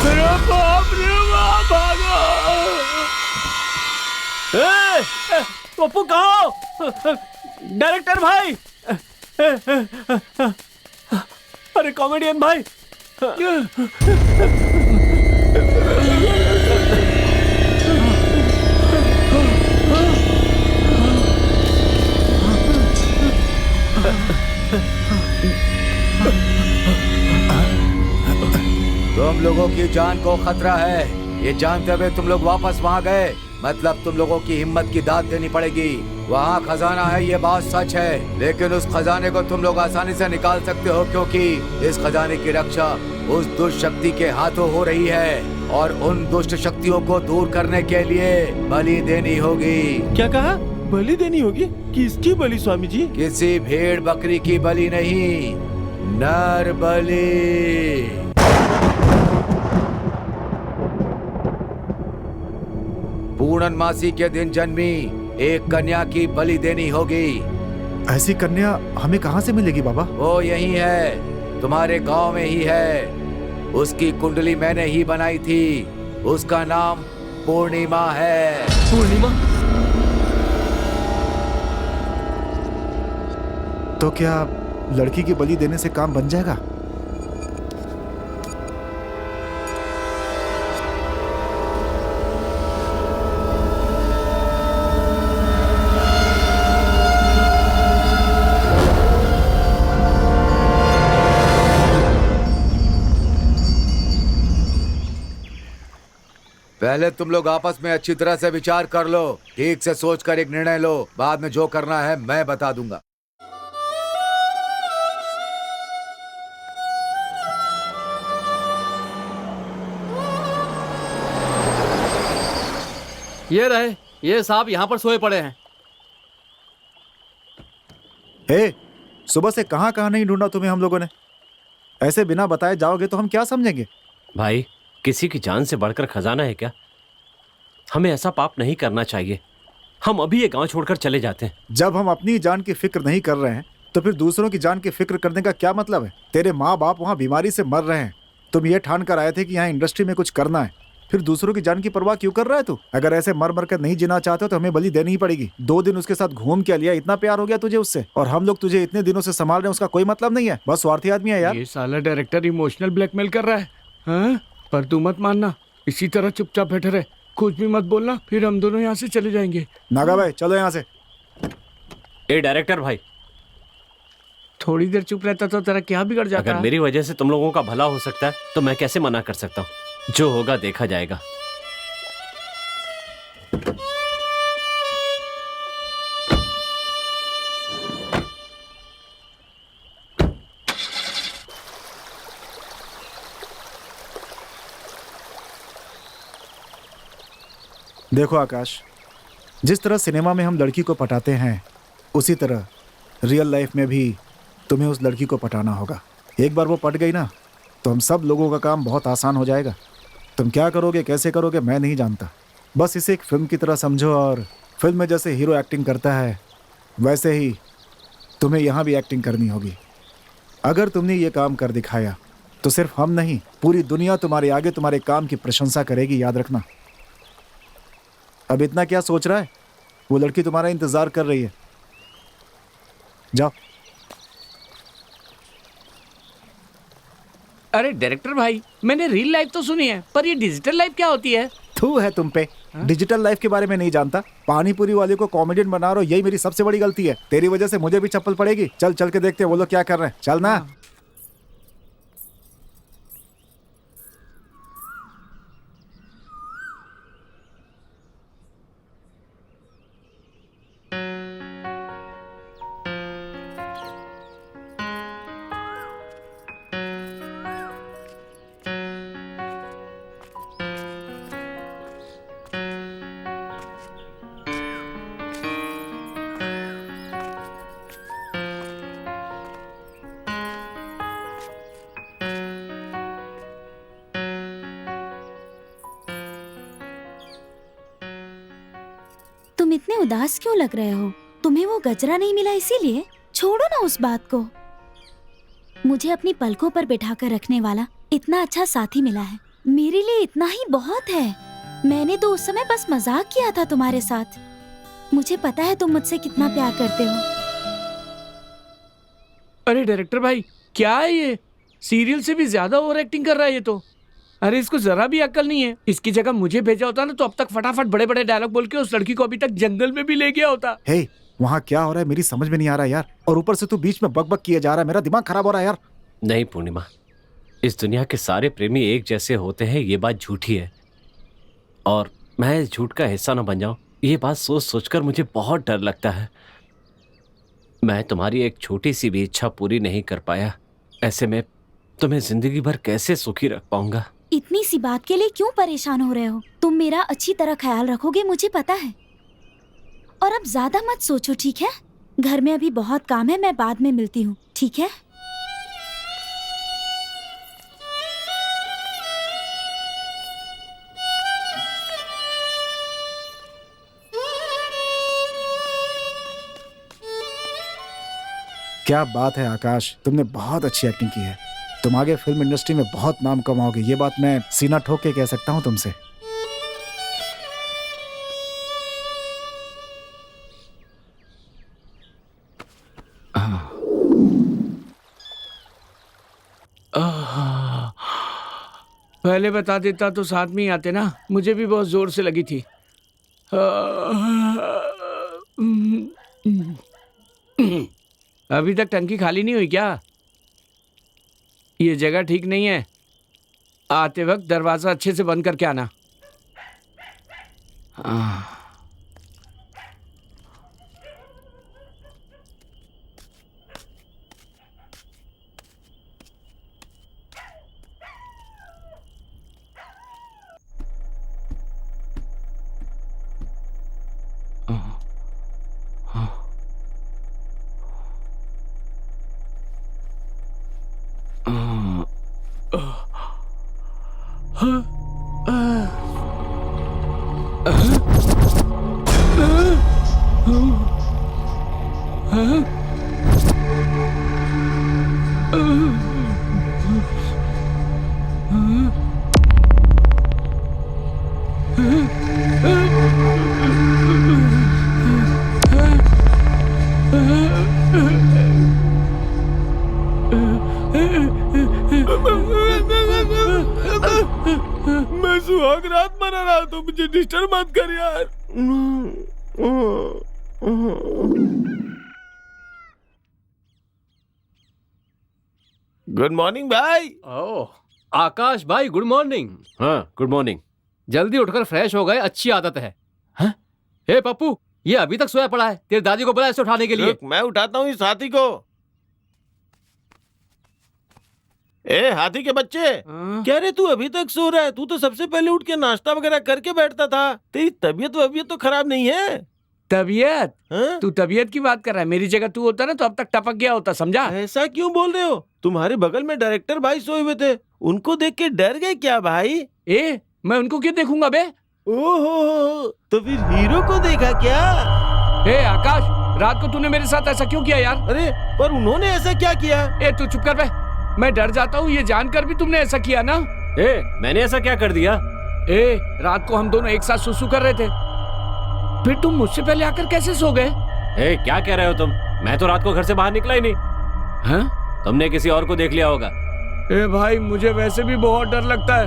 अरे बाप रे बाप, भागो! पप्पू कहाँ हो? डायरेक्टर भाई, अरे कॉमेडियन भाई, तुम लोगों की जान को खतरा है, ये जानते हुए तुम लोग वापस वहाँ गए, मतलब तुम लोगों की हिम्मत की दाद देनी पड़ेगी। वहाँ खजाना है, ये बात सच है, लेकिन उस खजाने को तुम लोग आसानी से निकाल सकते हो, क्योंकि इस खजाने की रक्षा उस दुष्ट शक्ति के हाथों हो रही है, और उन दुष्ट शक्तियों को दूर करने के लिए बलि देनी होगी। क्या कहा? बलि देनी होगी? किसकी बलि स्वामी जी? किसी भेड़ बकरी की बलि नहीं, नर बलि। पूर्णमासी के दिन जन्मी एक कन्या की बलि देनी होगी। ऐसी कन्या हमें कहाँ से मिलेगी बाबा? वो यही है, तुम्हारे गांव में ही है। उसकी कुंडली मैंने ही बनाई थी, उसका नाम पूर्णिमा है। पूर्णिमा? तो क्या लड़की की बलि देने से काम बन जाएगा? पहले तुम लोग आपस में अच्छी तरह से विचार कर लो, ठीक से सोच कर एक निर्णय लो। बाद में जो करना है मैं बता दूंगा। ये रहे, ये साहब यहाँ पर सोए पड़े हैं। हे, सुबह से कहाँ कहाँ नहीं ढूंढा तुम्हें हम लोगों ने। ऐसे बिना बताए जाओगे तो हम क्या समझेंगे। भाई, किसी की जान से बढ़कर खजाना है क्या? हमें ऐसा पाप नहीं करना चाहिए। हम अभी ये गांव छोड़कर चले जाते हैं। जब हम अपनी जान की फिक्र नहीं कर रहे हैं तो फिर दूसरों की जान की फिक्र करने का क्या मतलब है। तेरे माँ बाप वहाँ बीमारी से मर रहे हैं, तुम ये ठान कर आए थे कि यहाँ इंडस्ट्री में कुछ करना है, फिर दूसरों की जान की परवाह क्यों कर रहा है तू? अगर ऐसे मर मर कर नहीं जीना चाहते हो तो हमें बलि देनी ही पड़ेगी। 2 दिन उसके साथ घूम के लिया, इतना प्यार हो गया तुझे उससे, और हम लोग तुझे इतने दिनों से संभाल रहे हैं, उसका कोई मतलब नहीं है। बस स्वार्थी आदमी है यार। ये साला डायरेक्टर इमोशनल ब्लैकमेल कर रहा है। हाँ? पर तू मत मानना, इसी तरह चुपचाप बैठे रहे, कुछ भी मत बोलना, फिर हम दोनों यहाँ से चले जाएंगे। नागा भाई चलो यहाँ से। ए डायरेक्टर भाई, थोड़ी देर चुप रहता तो तेरा क्या बिगड़ जाता? अगर मेरी वजह से तुम लोगों का भला हो सकता है तो मैं कैसे मना कर सकता हूँ? जो होगा देखा जाएगा। देखो आकाश, जिस तरह सिनेमा में हम लड़की को पटाते हैं उसी तरह रियल लाइफ में भी तुम्हें उस लड़की को पटाना होगा। एक बार वो पट गई ना तो हम सब लोगों का काम बहुत आसान हो जाएगा। तुम क्या करोगे, कैसे करोगे, मैं नहीं जानता। बस इसे एक फिल्म की तरह समझो, और फिल्म में जैसे हीरो एक्टिंग करता है वैसे ही तुम्हें यहाँ भी एक्टिंग करनी होगी। अगर तुमने ये काम कर दिखाया तो सिर्फ हम नहीं, पूरी दुनिया तुम्हारे आगे तुम्हारे काम की प्रशंसा करेगी, याद रखना। अब इतना क्या सोच रहा है, वो लड़की तुम्हारा इंतजार कर रही है, जाओ। अरे डायरेक्टर भाई, मैंने रियल लाइफ तो सुनी है, पर ये डिजिटल लाइफ क्या होती है? थू है तुम पे, डिजिटल लाइफ के बारे में नहीं जानता। पानी पूरी वाले को कॉमेडियन बना रहे हो, यही मेरी सबसे बड़ी गलती है। तेरी वजह से मुझे भी चप्पल पड़ेगी। चल चल के देखते हैं वो लोग क्या कर रहे हैं, चल ना। तुम इतने उदास क्यों लग रहे हो? तुम्हें वो गजरा नहीं मिला इसीलिए? छोड़ो ना उस बात को। मुझे अपनी पलकों पर बिठाकर रखने वाला इतना अच्छा साथी मिला है, मेरे लिए इतना ही बहुत है। मैंने तो उस समय बस मजाक किया था तुम्हारे साथ। मुझे पता है तुम मुझसे कितना प्यार करते हो। अरे डायरेक्टर भाई, क्या है ये? सीरियल से भी ज्यादा ओवर एक्टिंग कर रहा है ये तो। अरे इसको जरा भी अक्ल नहीं है। इसकी जगह मुझे भेजा होता ना तो अब तक फटाफट बड़े बड़े डायलॉग बोल के उस लड़की को अभी तक जंगल में भी ले गया होता। हे, वहाँ क्या हो रहा है मेरी समझ में नहीं आ रहा यार, और ऊपर से तू बीच में बकबक किए जा रहा है, मेरा दिमाग खराब हो रहा है यार। नहीं पूर्णिमा, इस दुनिया के सारे प्रेमी एक जैसे होते हैं, ये बात झूठी है, और मैं इस झूठ का हिस्सा न बन जाऊं, ये बात सोच सोचकर मुझे बहुत डर लगता है। मैं तुम्हारी एक छोटी सी भी इच्छा पूरी नहीं कर पाया, ऐसे में तुम्हें जिंदगी भर कैसे सुखी रख पाऊंगा? इतनी सी बात के लिए क्यों परेशान हो रहे हो? तुम मेरा अच्छी तरह ख्याल रखोगे, मुझे पता है। और अब ज्यादा मत सोचो, ठीक है? घर में अभी बहुत काम है, मैं बाद में मिलती हूँ, ठीक है? क्या बात है आकाश, तुमने बहुत अच्छी एक्टिंग की है। तुम आगे फिल्म इंडस्ट्री में बहुत नाम कमाओगे, ये बात मैं सीना ठोक के कह सकता हूँ तुमसे। पहले बता देता तो साथ में ही आते ना, मुझे भी बहुत जोर से लगी थी। अभी तक टंकी खाली नहीं हुई क्या? ये जगह ठीक नहीं है, आते वक्त दरवाजा अच्छे से बंद करके आना। मैं सुहाग रात मना रहा तो मुझे डिस्टर्ब मत कर यार। गुड मॉर्निंग भाई। ओह आकाश भाई, गुड मॉर्निंग। हाँ, गुड मॉर्निंग। जल्दी उठकर फ्रेश हो गए, अच्छी आदत है। हैं? हे पप्पू, ये अभी तक सोया पड़ा है। तेरी दादी को बुला इसे उठाने के लिए। रुक, मैं उठाता हूँ इस हाथी को। ए हाथी के बच्चे, क्या रे तू अभी तक सो रहा है? तू तो सबसे पहले उठ के नाश्ता वगैरह करके बैठता था। तेरी तबीयत तो खराब नहीं है? तबीयत? हाँ? तू तबीयत की बात कर रहा है? मेरी जगह तू होता ना तो अब तक टपक गया होता, समझा? ऐसा क्यों बोल रहे हो? तुम्हारे बगल में डायरेक्टर भाई सोए हुए थे, उनको देख के डर गए क्या भाई? ए, मैं उनको क्यों देखूंगा बे? ओहो, तो फिर हीरो को देखा क्या? ए आकाश, रात को तूने मेरे साथ ऐसा क्यों किया यार? अरे पर उन्होंने ऐसा क्या किया? ए तू चुप कर बे, मैं डर जाता हूँ ये जानकर भी तुमने ऐसा किया ना। ए, मैंने ऐसा क्या कर दिया? ए, रात को हम दोनों एक साथ सुसु कर रहे थे, फिर तुम मुझसे पहले आकर कैसे सो गए? ए, क्या कह रहे हो तुम? मैं तो रात को घर से बाहर निकला ही नहीं। हाँ? तुमने किसी और को देख लिया होगा। ए भाई, मुझे वैसे भी बहुत डर लगता है,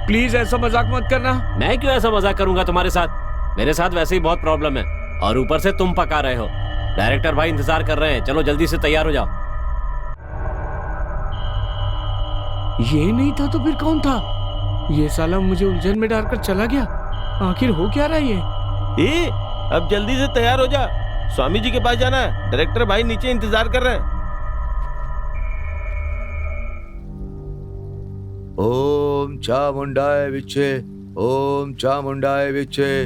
प्लीज ऐसा मजाक मत करना। मैं क्यों ऐसा मजाक करूंगा तुम्हारे साथ? मेरे साथ वैसे ही बहुत प्रॉब्लम है, और ऊपर से तुम पका रहे हो। डायरेक्टर भाई इंतजार कर रहे हैं, चलो जल्दी से तैयार हो जाओ। ये नहीं था तो फिर कौन था? ये साला मुझे उलझन में डालकर चला गया। आखिर हो क्या रहा है ये? अब जल्दी से तैयार हो जा, स्वामी जी के पास जाना है। डायरेक्टर भाई नीचे इंतजार कर रहे हैं। ओम चामुंडाय विच्चे, ओम चामुंडाय विच्चे,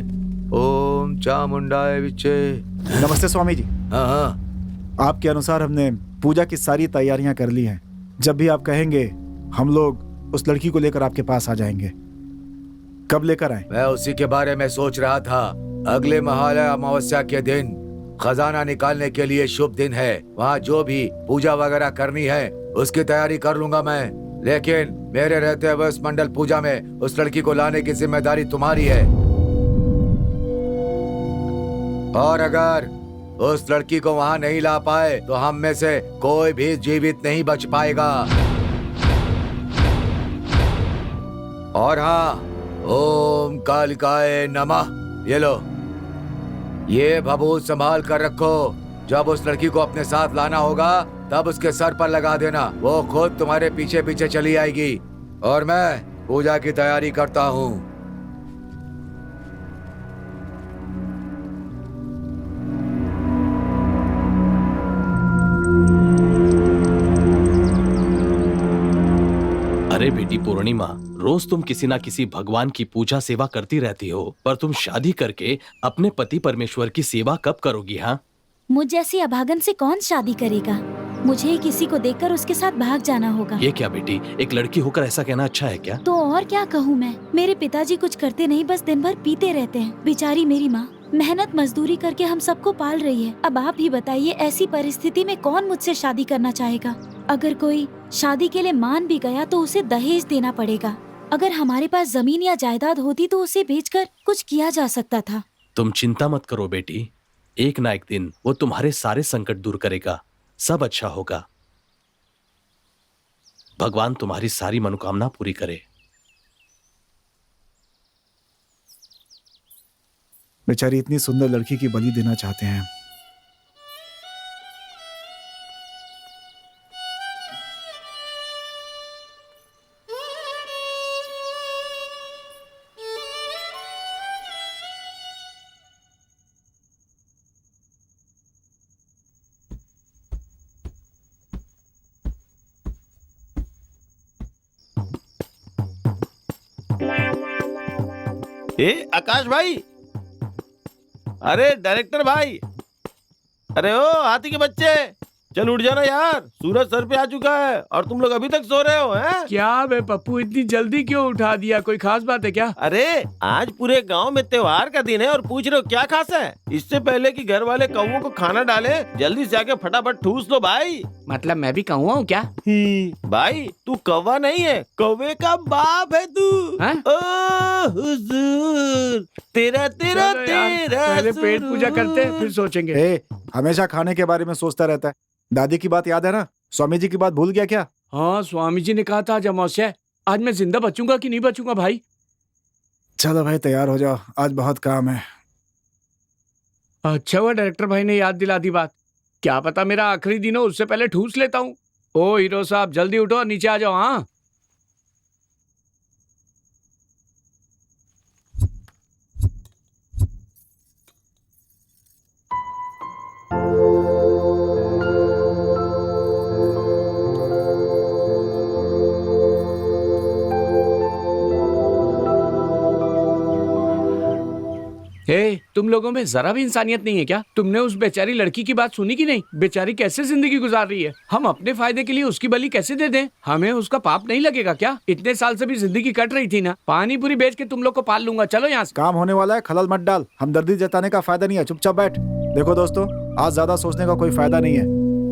ओम चामुंडाय विच्चे। नमस्ते स्वामी जी। हाँ हाँ, आपके अनुसार हमने पूजा की सारी तैयारियां कर ली हैं। जब भी आप कहेंगे हम लोग उस लड़की को लेकर आपके पास आ जाएंगे। कब लेकर आए? मैं उसी के बारे में सोच रहा था। अगले महालय अमावस्या के दिन खजाना निकालने के लिए शुभ दिन है। वहाँ जो भी पूजा वगैरह करनी है उसकी तैयारी कर लूंगा मैं, लेकिन मेरे रहते हुए इस मंडल पूजा में उस लड़की को लाने की जिम्मेदारी तुम्हारी है। और अगर उस लड़की को वहाँ नहीं ला पाए तो हम में से कोई भी जीवित नहीं बच पाएगा। और हाँ, ओम कालिकाय नमः। ये लो, ये भभूत संभाल कर रखो। जब उस लड़की को अपने साथ लाना होगा तब उसके सर पर लगा देना, वो खुद तुम्हारे पीछे पीछे चली आएगी। और मैं पूजा की तैयारी करता हूँ। अरे बेटी पूर्णिमा, रोज तुम किसी ना किसी भगवान की पूजा सेवा करती रहती हो, पर तुम शादी करके अपने पति परमेश्वर की सेवा कब करोगी? हाँ, मुझ जैसी अभागन से कौन शादी करेगा? मुझे ही किसी को देखकर उसके साथ भाग जाना होगा। ये क्या बेटी, एक लड़की होकर ऐसा कहना अच्छा है क्या? तो और क्या कहूँ मैं? मेरे पिताजी कुछ करते नहीं, बस दिन भर पीते रहते हैं। बेचारी मेरी माँ मेहनत मजदूरी करके हम सबको पाल रही है। अब आप ही बताइए, ऐसी परिस्थिति में कौन मुझसे शादी करना चाहेगा? अगर कोई शादी के लिए मान भी गया तो उसे दहेज देना पड़ेगा। अगर हमारे पास जमीन या जायदाद होती तो उसे बेचकर कुछ किया जा सकता था। तुम चिंता मत करो बेटी, एक ना एक दिन वो तुम्हारे सारे संकट दूर करेगा, सब अच्छा होगा। भगवान तुम्हारी सारी मनोकामना पूरी करे। बेचारी इतनी सुंदर लड़की की बलि देना चाहते हैं। आकाश भाई, अरे डायरेक्टर भाई, अरे ओ हाथी के बच्चे, चल उठ जाना यार, सूरज सर पे आ चुका है और तुम लोग अभी तक सो रहे हो हैं? क्या बे पप्पू, इतनी जल्दी क्यों उठा दिया? कोई खास बात है क्या? अरे आज पूरे गांव में त्योहार का दिन है और पूछ रहे हो क्या खास है? इससे पहले कि घर वाले कौवों को खाना डाले, जल्दी से आके फटाफट ठूस लो भाई। मतलब मैं भी कौवा हूँ क्या? भाई तू कौवा नहीं है, कौवे का बाप है तू। हैं? ओ हुजूर, तेरा तेरा चलो यार, तेरा पहले पेट सुरूर। पूजा करते हैं, फिर सोचेंगे। ए, हमेशा खाने के बारे में सोचता रहता है। दादी की बात याद है ना? स्वामी जी की बात भूल गया क्या? हाँ, स्वामी जी ने कहा था अमावस्या, आज मैं जिंदा बचूंगा कि नहीं बचूंगा भाई? चलो भाई तैयार हो जाओ, आज बहुत काम है। अच्छा हुआ डायरेक्टर भाई ने याद दिला दी बात। क्या पता मेरा आखिरी दिन हो, उससे पहले ठूस लेता हूँ। ओ हीरो साहब, जल्दी उठो, नीचे आ जाओ। हाँ हे, तुम लोगों में जरा भी इंसानियत नहीं है क्या? तुमने उस बेचारी लड़की की बात सुनी कि नहीं? बेचारी कैसे जिंदगी गुजार रही है। हम अपने फायदे के लिए उसकी बलि कैसे दे दें? हमें उसका पाप नहीं लगेगा क्या? इतने साल से भी जिंदगी कट रही थी ना। पानी पूरी बेच के तुम लोग को पाल लूंगा। चलो यहाँ से। काम होने वाला है, खलल मत डाल। हमदर्दी जताने का फायदा नहीं है, चुपचाप बैठ। देखो दोस्तों, आज ज्यादा सोचने का कोई फायदा नहीं है।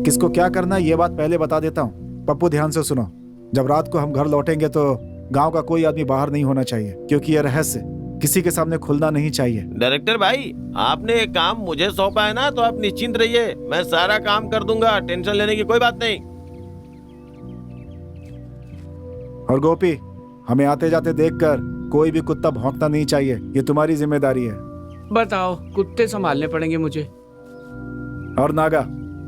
किसको क्या करना है ये बात पहले बता देता हूँ। पप्पू ध्यान से सुनो, जब रात को हम घर लौटेंगे तो गाँव का कोई आदमी बाहर नहीं होना चाहिए, क्योंकि यह रहस्य किसी के सामने खुलना नहीं चाहिए। डायरेक्टर भाई, आपने ये काम मुझे सौंपा है ना, तो आप निश्चिंत रहिए, मैं सारा काम कर दूंगा, टेंशन लेने की कोई बात नहीं। और गोपी, हमें आते जाते देखकर कोई भी कुत्ता भौंकना नहीं चाहिए, ये तुम्हारी जिम्मेदारी है। बताओ, कुत्ते संभालने पड़ेंगे मुझे। और नागा,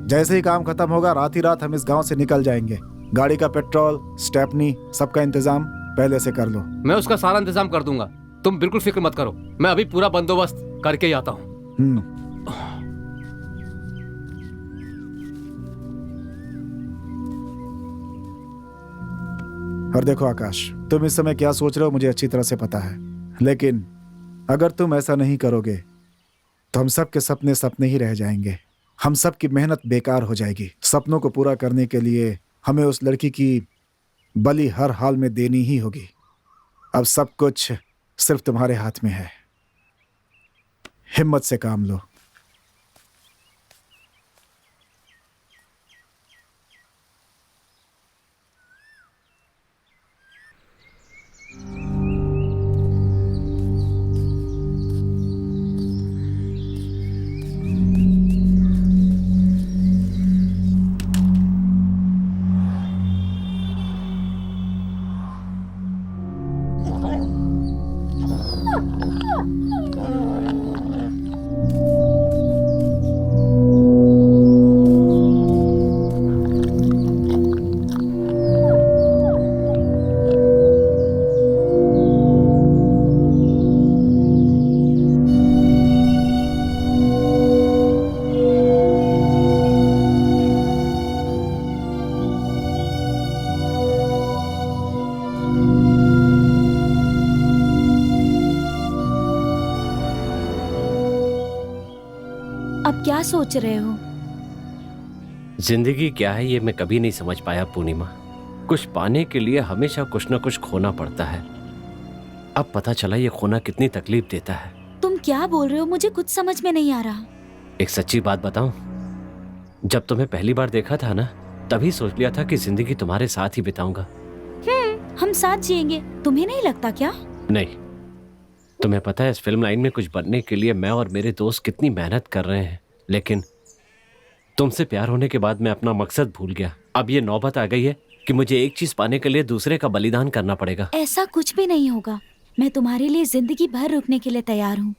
जैसे ही काम खत्म होगा रात ही रात हम इस गांव से निकल जाएंगे। गाड़ी का पेट्रोल, स्टेपनी, सबका इंतजाम पहले से कर लो। मैं उसका सारा इंतजाम कर दूंगा, तुम बिल्कुल फिक्र मत करो। मैं अभी पूरा बंदोबस्त करके ही आता हूँ। और देखो आकाश, तुम इस समय क्या सोच रहे हो मुझे अच्छी तरह से पता है, लेकिन अगर तुम ऐसा नहीं करोगे तो हम सब के सपने सपने ही रह जाएंगे। हम सब की मेहनत बेकार हो जाएगी। सपनों को पूरा करने के लिए हमें उस लड़की की बलि हर हाल में देनी ही होगी। अब सब कुछ सिर्फ तुम्हारे हाथ में है, हिम्मत से काम लो। अब क्या सोच रहे हो? जिंदगी क्या है ये मैं कभी नहीं समझ पाया पूर्णिमा। कुछ पाने के लिए हमेशा कुछ न कुछ खोना पड़ता है। अब पता चला ये खोना कितनी तकलीफ देता है। तुम क्या बोल रहे हो? मुझे कुछ समझ में नहीं आ रहा। एक सच्ची बात बताऊं, जब तुम्हें पहली बार देखा था ना, तभी सोच लिया था कि जिंदगी तुम्हारे साथ ही बिताऊंगा। हम साथ जिएंगे, तुम्हें नहीं लगता क्या? नहीं, तुम्हें पता है इस फिल्म लाइन में कुछ बनने के लिए मैं और मेरे दोस्त कितनी मेहनत कर रहे हैं, लेकिन तुमसे प्यार होने के बाद मैं अपना मकसद भूल गया। अब ये नौबत आ गई है कि मुझे एक चीज पाने के लिए दूसरे का बलिदान करना पड़ेगा। ऐसा कुछ भी नहीं होगा। मैं तुम्हारे लिए जिंदगी भर रुकने के लिए तैयार हूँ।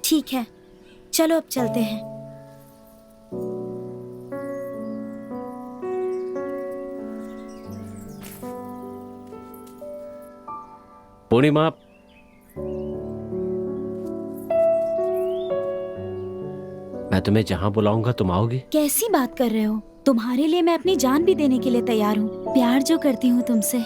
ठीक है, चलो अब चलते हैं। पूर्णिमा, मैं तुम्हें जहाँ बुलाऊंगा तुम आओगी? कैसी बात कर रहे हो? तुम्हारे लिए मैं अपनी जान भी देने के लिए तैयार हूँ। प्यार जो करती हूँ तुमसे।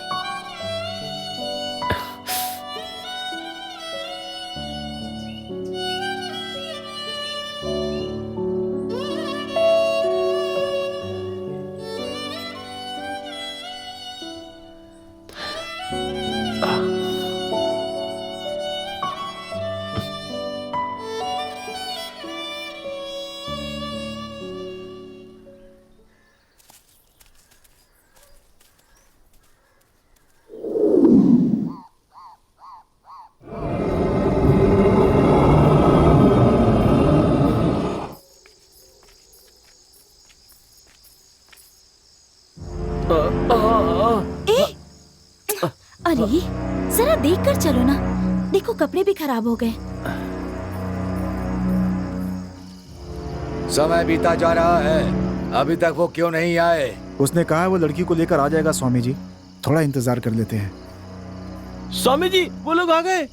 अरे जरा देख कर चलो ना, देखो कपड़े भी खराब हो गए। समय बीता जा रहा है, अभी तक वो क्यों नहीं आए? उसने कहा है वो लड़की को लेकर आ जाएगा स्वामी जी, थोड़ा इंतजार कर लेते हैं। स्वामी जी वो लोग आ गए।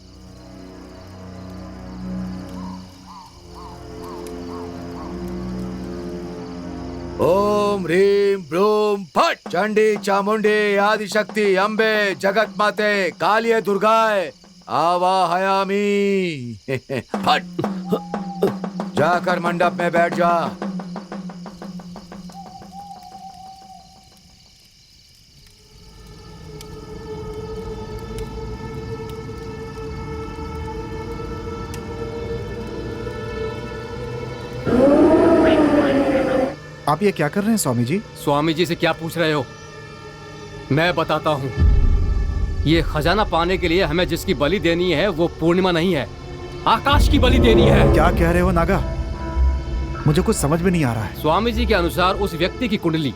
ओम ह्रीम ब्रूम फट। चंडी चामुंडी आदिशक्ति अम्बे जगत माते कालिये दुर्गाए आवाहयामी। फट। जाकर मंडप में बैठ जा। आप ये क्या कर रहे हैं स्वामी जी? स्वामी जी से क्या पूछ रहे हो? मैं बताता हूँ। ये खजाना पाने के लिए हमें जिसकी बलि देनी है वो पूर्णिमा नहीं है, आकाश की बलि देनी है। क्या कह रहे हो नागा? मुझे कुछ समझ में नहीं आ रहा है। स्वामी जी के अनुसार उस व्यक्ति की कुंडली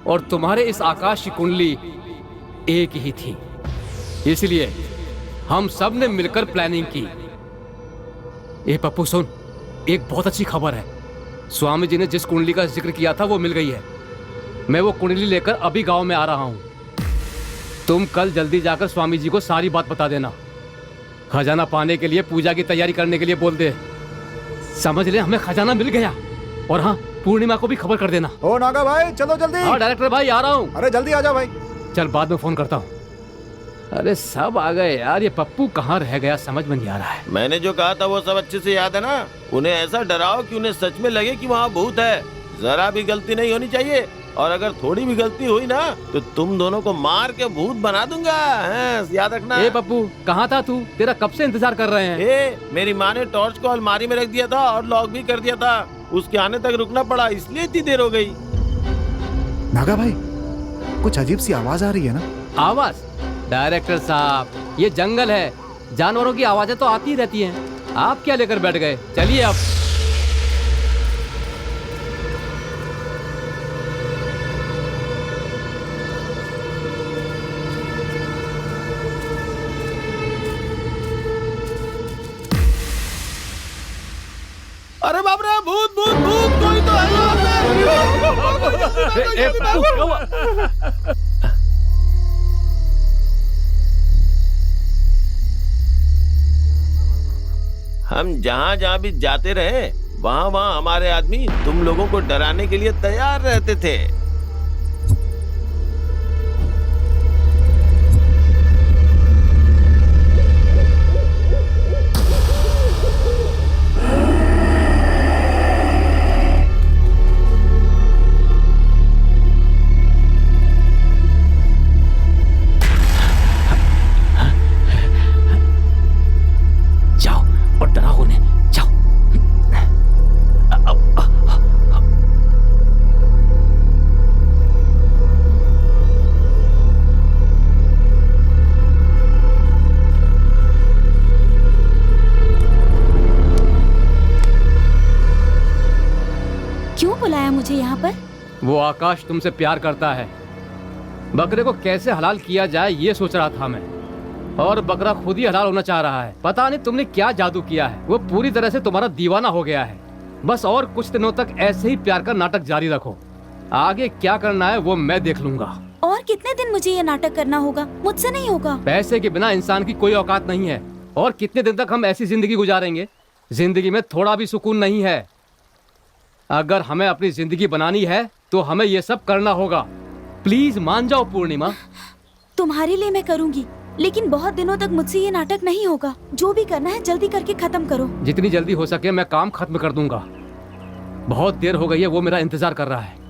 और तुम्हारे इस आकाश की कुंडली एक ही थी, इसलिए हम सब ने मिलकर प्लानिंग की। ए पप्पू सुन, एक बहुत अच्छी खबर है। स्वामी जी ने जिस कुंडली का जिक्र किया था वो मिल गई है। मैं वो कुंडली लेकर अभी गांव में आ रहा हूं। तुम कल जल्दी जाकर स्वामी जी को सारी बात बता देना। खजाना पाने के लिए पूजा की तैयारी करने के लिए बोल दे। समझ ले, हमें खजाना मिल गया। और हाँ, पूर्णिमा को भी खबर कर देना। ओ नागा भाई चलो जल्दी। हाँ डायरेक्टर भाई आ रहा हूँ। अरे जल्दी आ जाओ भाई। चल बाद में फोन करता हूँ। अरे सब आ गए यार, ये पप्पू कहाँ रह गया समझ में नहीं आ रहा है। मैंने जो कहा था वो सब अच्छे से याद है ना? उन्हें ऐसा डराओ कि उन्हें सच में लगे कि वहाँ भूत है। जरा भी गलती नहीं होनी चाहिए, और अगर थोड़ी भी गलती हुई ना तो तुम दोनों को मार के भूत बना दूंगा। याद रखना। ए पप्पू कहाँ था तू? तेरा कब से इंतजार कर रहे हैं। मेरी माँ ने टॉर्च को अलमारी में रख दिया था और लॉक भी कर दिया था। उसके आने तक रुकना पड़ा, इसलिए इतनी देर हो गई। नागा भाई कुछ अजीब सी आवाज आ रही है ना? आवाज? डायरेक्टर साहब, ये जंगल है, जानवरों की आवाजें तो आती ही रहती हैं। आप क्या लेकर बैठ गए? चलिए अब। अरे बाप रे, भूत भूत भूत, कोई तो है यहाँ पे। हम जहाँ जहाँ भी जाते रहे वहाँ वहाँ हमारे आदमी तुम लोगों को डराने के लिए तैयार रहते थे। मुझे यहाँ पर? वो आकाश तुमसे प्यार करता है। बकरे को कैसे हलाल किया जाए ये सोच रहा था मैं, और बकरा खुद ही हलाल होना चाह रहा है। पता नहीं तुमने क्या जादू किया है, वो पूरी तरह से तुम्हारा दीवाना हो गया है। बस और कुछ दिनों तक ऐसे ही प्यार का नाटक जारी रखो, आगे क्या करना है वो मैं देख लूंगा। और कितने दिन मुझे ये नाटक करना होगा? मुझसे नहीं होगा। पैसे के बिना इंसान की कोई औकात नहीं है। और कितने दिन तक हम ऐसी जिंदगी गुजारेंगे? जिंदगी में थोड़ा भी सुकून नहीं है। अगर हमें अपनी जिंदगी बनानी है तो हमें ये सब करना होगा। प्लीज मान जाओ पूर्णिमा। तुम्हारे लिए मैं करूंगी, लेकिन बहुत दिनों तक मुझसे ये नाटक नहीं होगा। जो भी करना है जल्दी करके खत्म करो। जितनी जल्दी हो सके मैं काम खत्म कर दूंगा। बहुत देर हो गई है, वो मेरा इंतजार कर रहा है।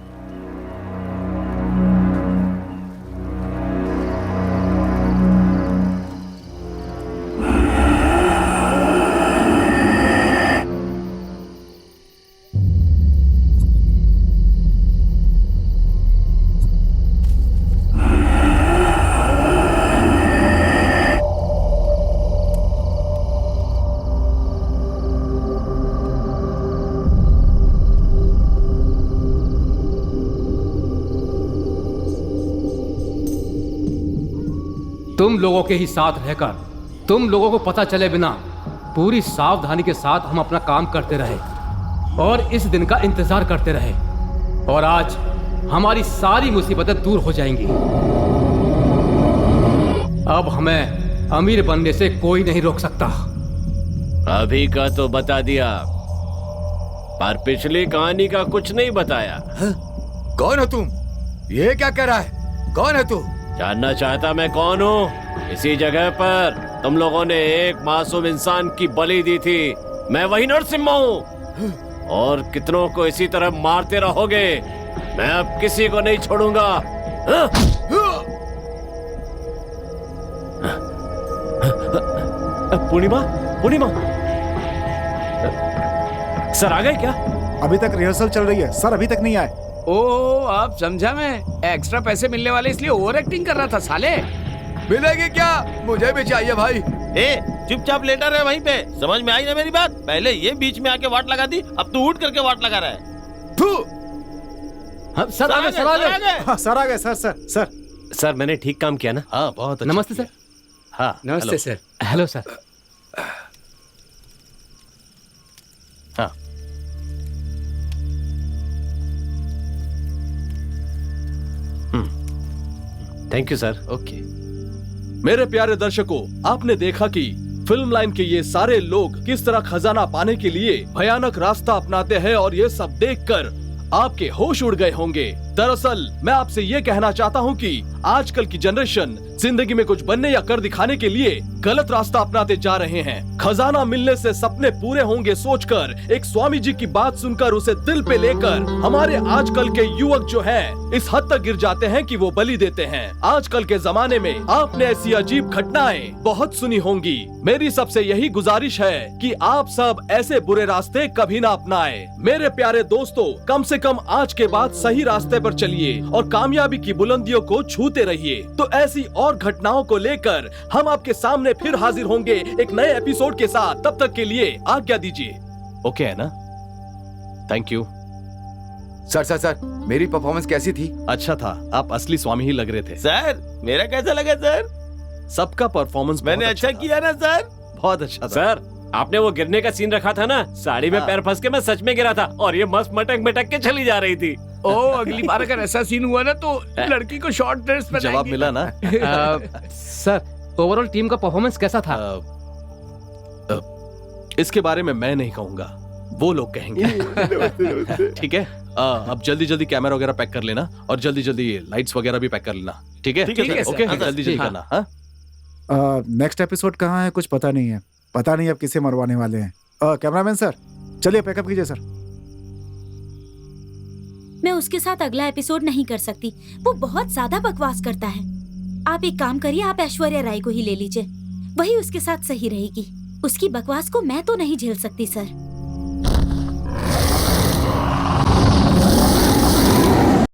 तुम लोगों के ही साथ रहकर, तुम लोगों को पता चले बिना पूरी सावधानी के साथ हम अपना काम करते रहे और इस दिन का इंतजार करते रहे, और आज हमारी सारी मुसीबतें दूर हो जाएंगी। अब हमें अमीर बनने से कोई नहीं रोक सकता। अभी का तो बता दिया, पर पिछली कहानी का कुछ नहीं बताया। कौन हो तुम? ये क्या कर रहा है? कौन है तू? जानना चाहता मैं कौन हूँ? इसी जगह पर तुम लोगों ने एक मासूम इंसान की बलि दी थी। मैं वही नरसिम्हा हूँ, और कितनों को इसी तरह मारते रहोगे। मैं अब किसी को नहीं छोड़ूंगा। पूर्णिमा, पूर्णिमा सर आ गए क्या? अभी तक रिहर्सल चल रही है सर, अभी तक नहीं आए। ओ आप समझा, मैं एक्स्ट्रा पैसे मिलने वाले इसलिए ओवर एक्टिंग कर रहा था साले। मिलेगी क्या? मुझे भी चाहिए भाई। चुपचाप लेटा रहे वहीं पे। समझ में आई ना मेरी बात? पहले ये बीच में आके वाट लगा दी, अब तू उठ करके वाट लगा रहा है। सर आ गए, सर आ गए। हाँ, सर आ गए। सर सर सर सर मैंने ठीक काम किया ना? हाँ बहुत अच्छा नमस्ते किया। सर। हाँ नमस्ते सर। Hello sir. हाँ थैंक यू सर। ओके। मेरे प्यारे दर्शकों, आपने देखा कि फिल्म लाइन के ये सारे लोग किस तरह खजाना पाने के लिए भयानक रास्ता अपनाते हैं, और ये सब देखकर आपके होश उड़ गए होंगे। दरअसल मैं आपसे ये कहना चाहता हूँ कि आजकल की जनरेशन जिंदगी में कुछ बनने या कर दिखाने के लिए गलत रास्ता अपनाते जा रहे हैं। खजाना मिलने से सपने पूरे होंगे सोचकर, एक स्वामी जी की बात सुनकर उसे दिल पे लेकर हमारे आजकल के युवक जो हैं इस हद तक गिर जाते हैं कि वो बलि देते हैं। आजकल के जमाने में आपने ऐसी अजीब घटनाएं बहुत सुनी होंगी। मेरी सबसे यही गुजारिश है कि आप सब ऐसे बुरे रास्ते कभी ना अपनाएं। मेरे प्यारे दोस्तों, कम से कम आज के बाद सही रास्ते पर चलिए और कामयाबी की बुलंदियों को छूते रहिए। तो ऐसी और घटनाओं को लेकर हम आपके सामने फिर हाजिर होंगे एक नए एपिसोड के साथ। तब तक के लिए आज्ञा दीजिए। ओके है ना? Thank you. सर मेरी परफॉर्मेंस कैसी थी? अच्छा था, आप असली स्वामी ही लग रहे थे। सर मेरा कैसा लगा सर? सबका परफॉर्मेंस मैंने अच्छा किया ना सर? बहुत अच्छा था। सर आपने वो गिरने का सीन रखा था ना, साड़ी में पैर फंस के मैं सच में गिरा था और ये मस्त मटक के चली जा रही थी। ओ अगली बार अगर ऐसा सीन हुआ ना तो लड़की को शॉर्ट ड्रेस पहनाएंगे। जवाब मिला ना? सर ओवरऑल टीम का परफॉर्मेंस कैसा था? इसके बारे में मैं नहीं कहूंगा, वो लोग कहेंगे। ठीक है, अब जल्दी जल्दी कैमरा वगैरह पैक कर लेना और जल्दी जल्दी लाइट्स वगैरह भी पैक कर लेना। ठीक है? ओके, जल्दी जल्दी करना। हाँ नेक्स्ट एपिसोड कहाँ है कुछ पता नहीं है। पता नहीं अब किसे मरवाने वाले हैं। कैमरामैन सर चलिए पैकअप कीजिए सर। मैं उसके साथ अगला एपिसोड नहीं कर सकती, वो बहुत ज्यादा बकवास करता है। आप एक काम करिए, आप ऐश्वर्या राय को ही ले लीजिए, वही उसके साथ सही रहेगी। उसकी बकवास को मैं तो नहीं झेल सकती सर।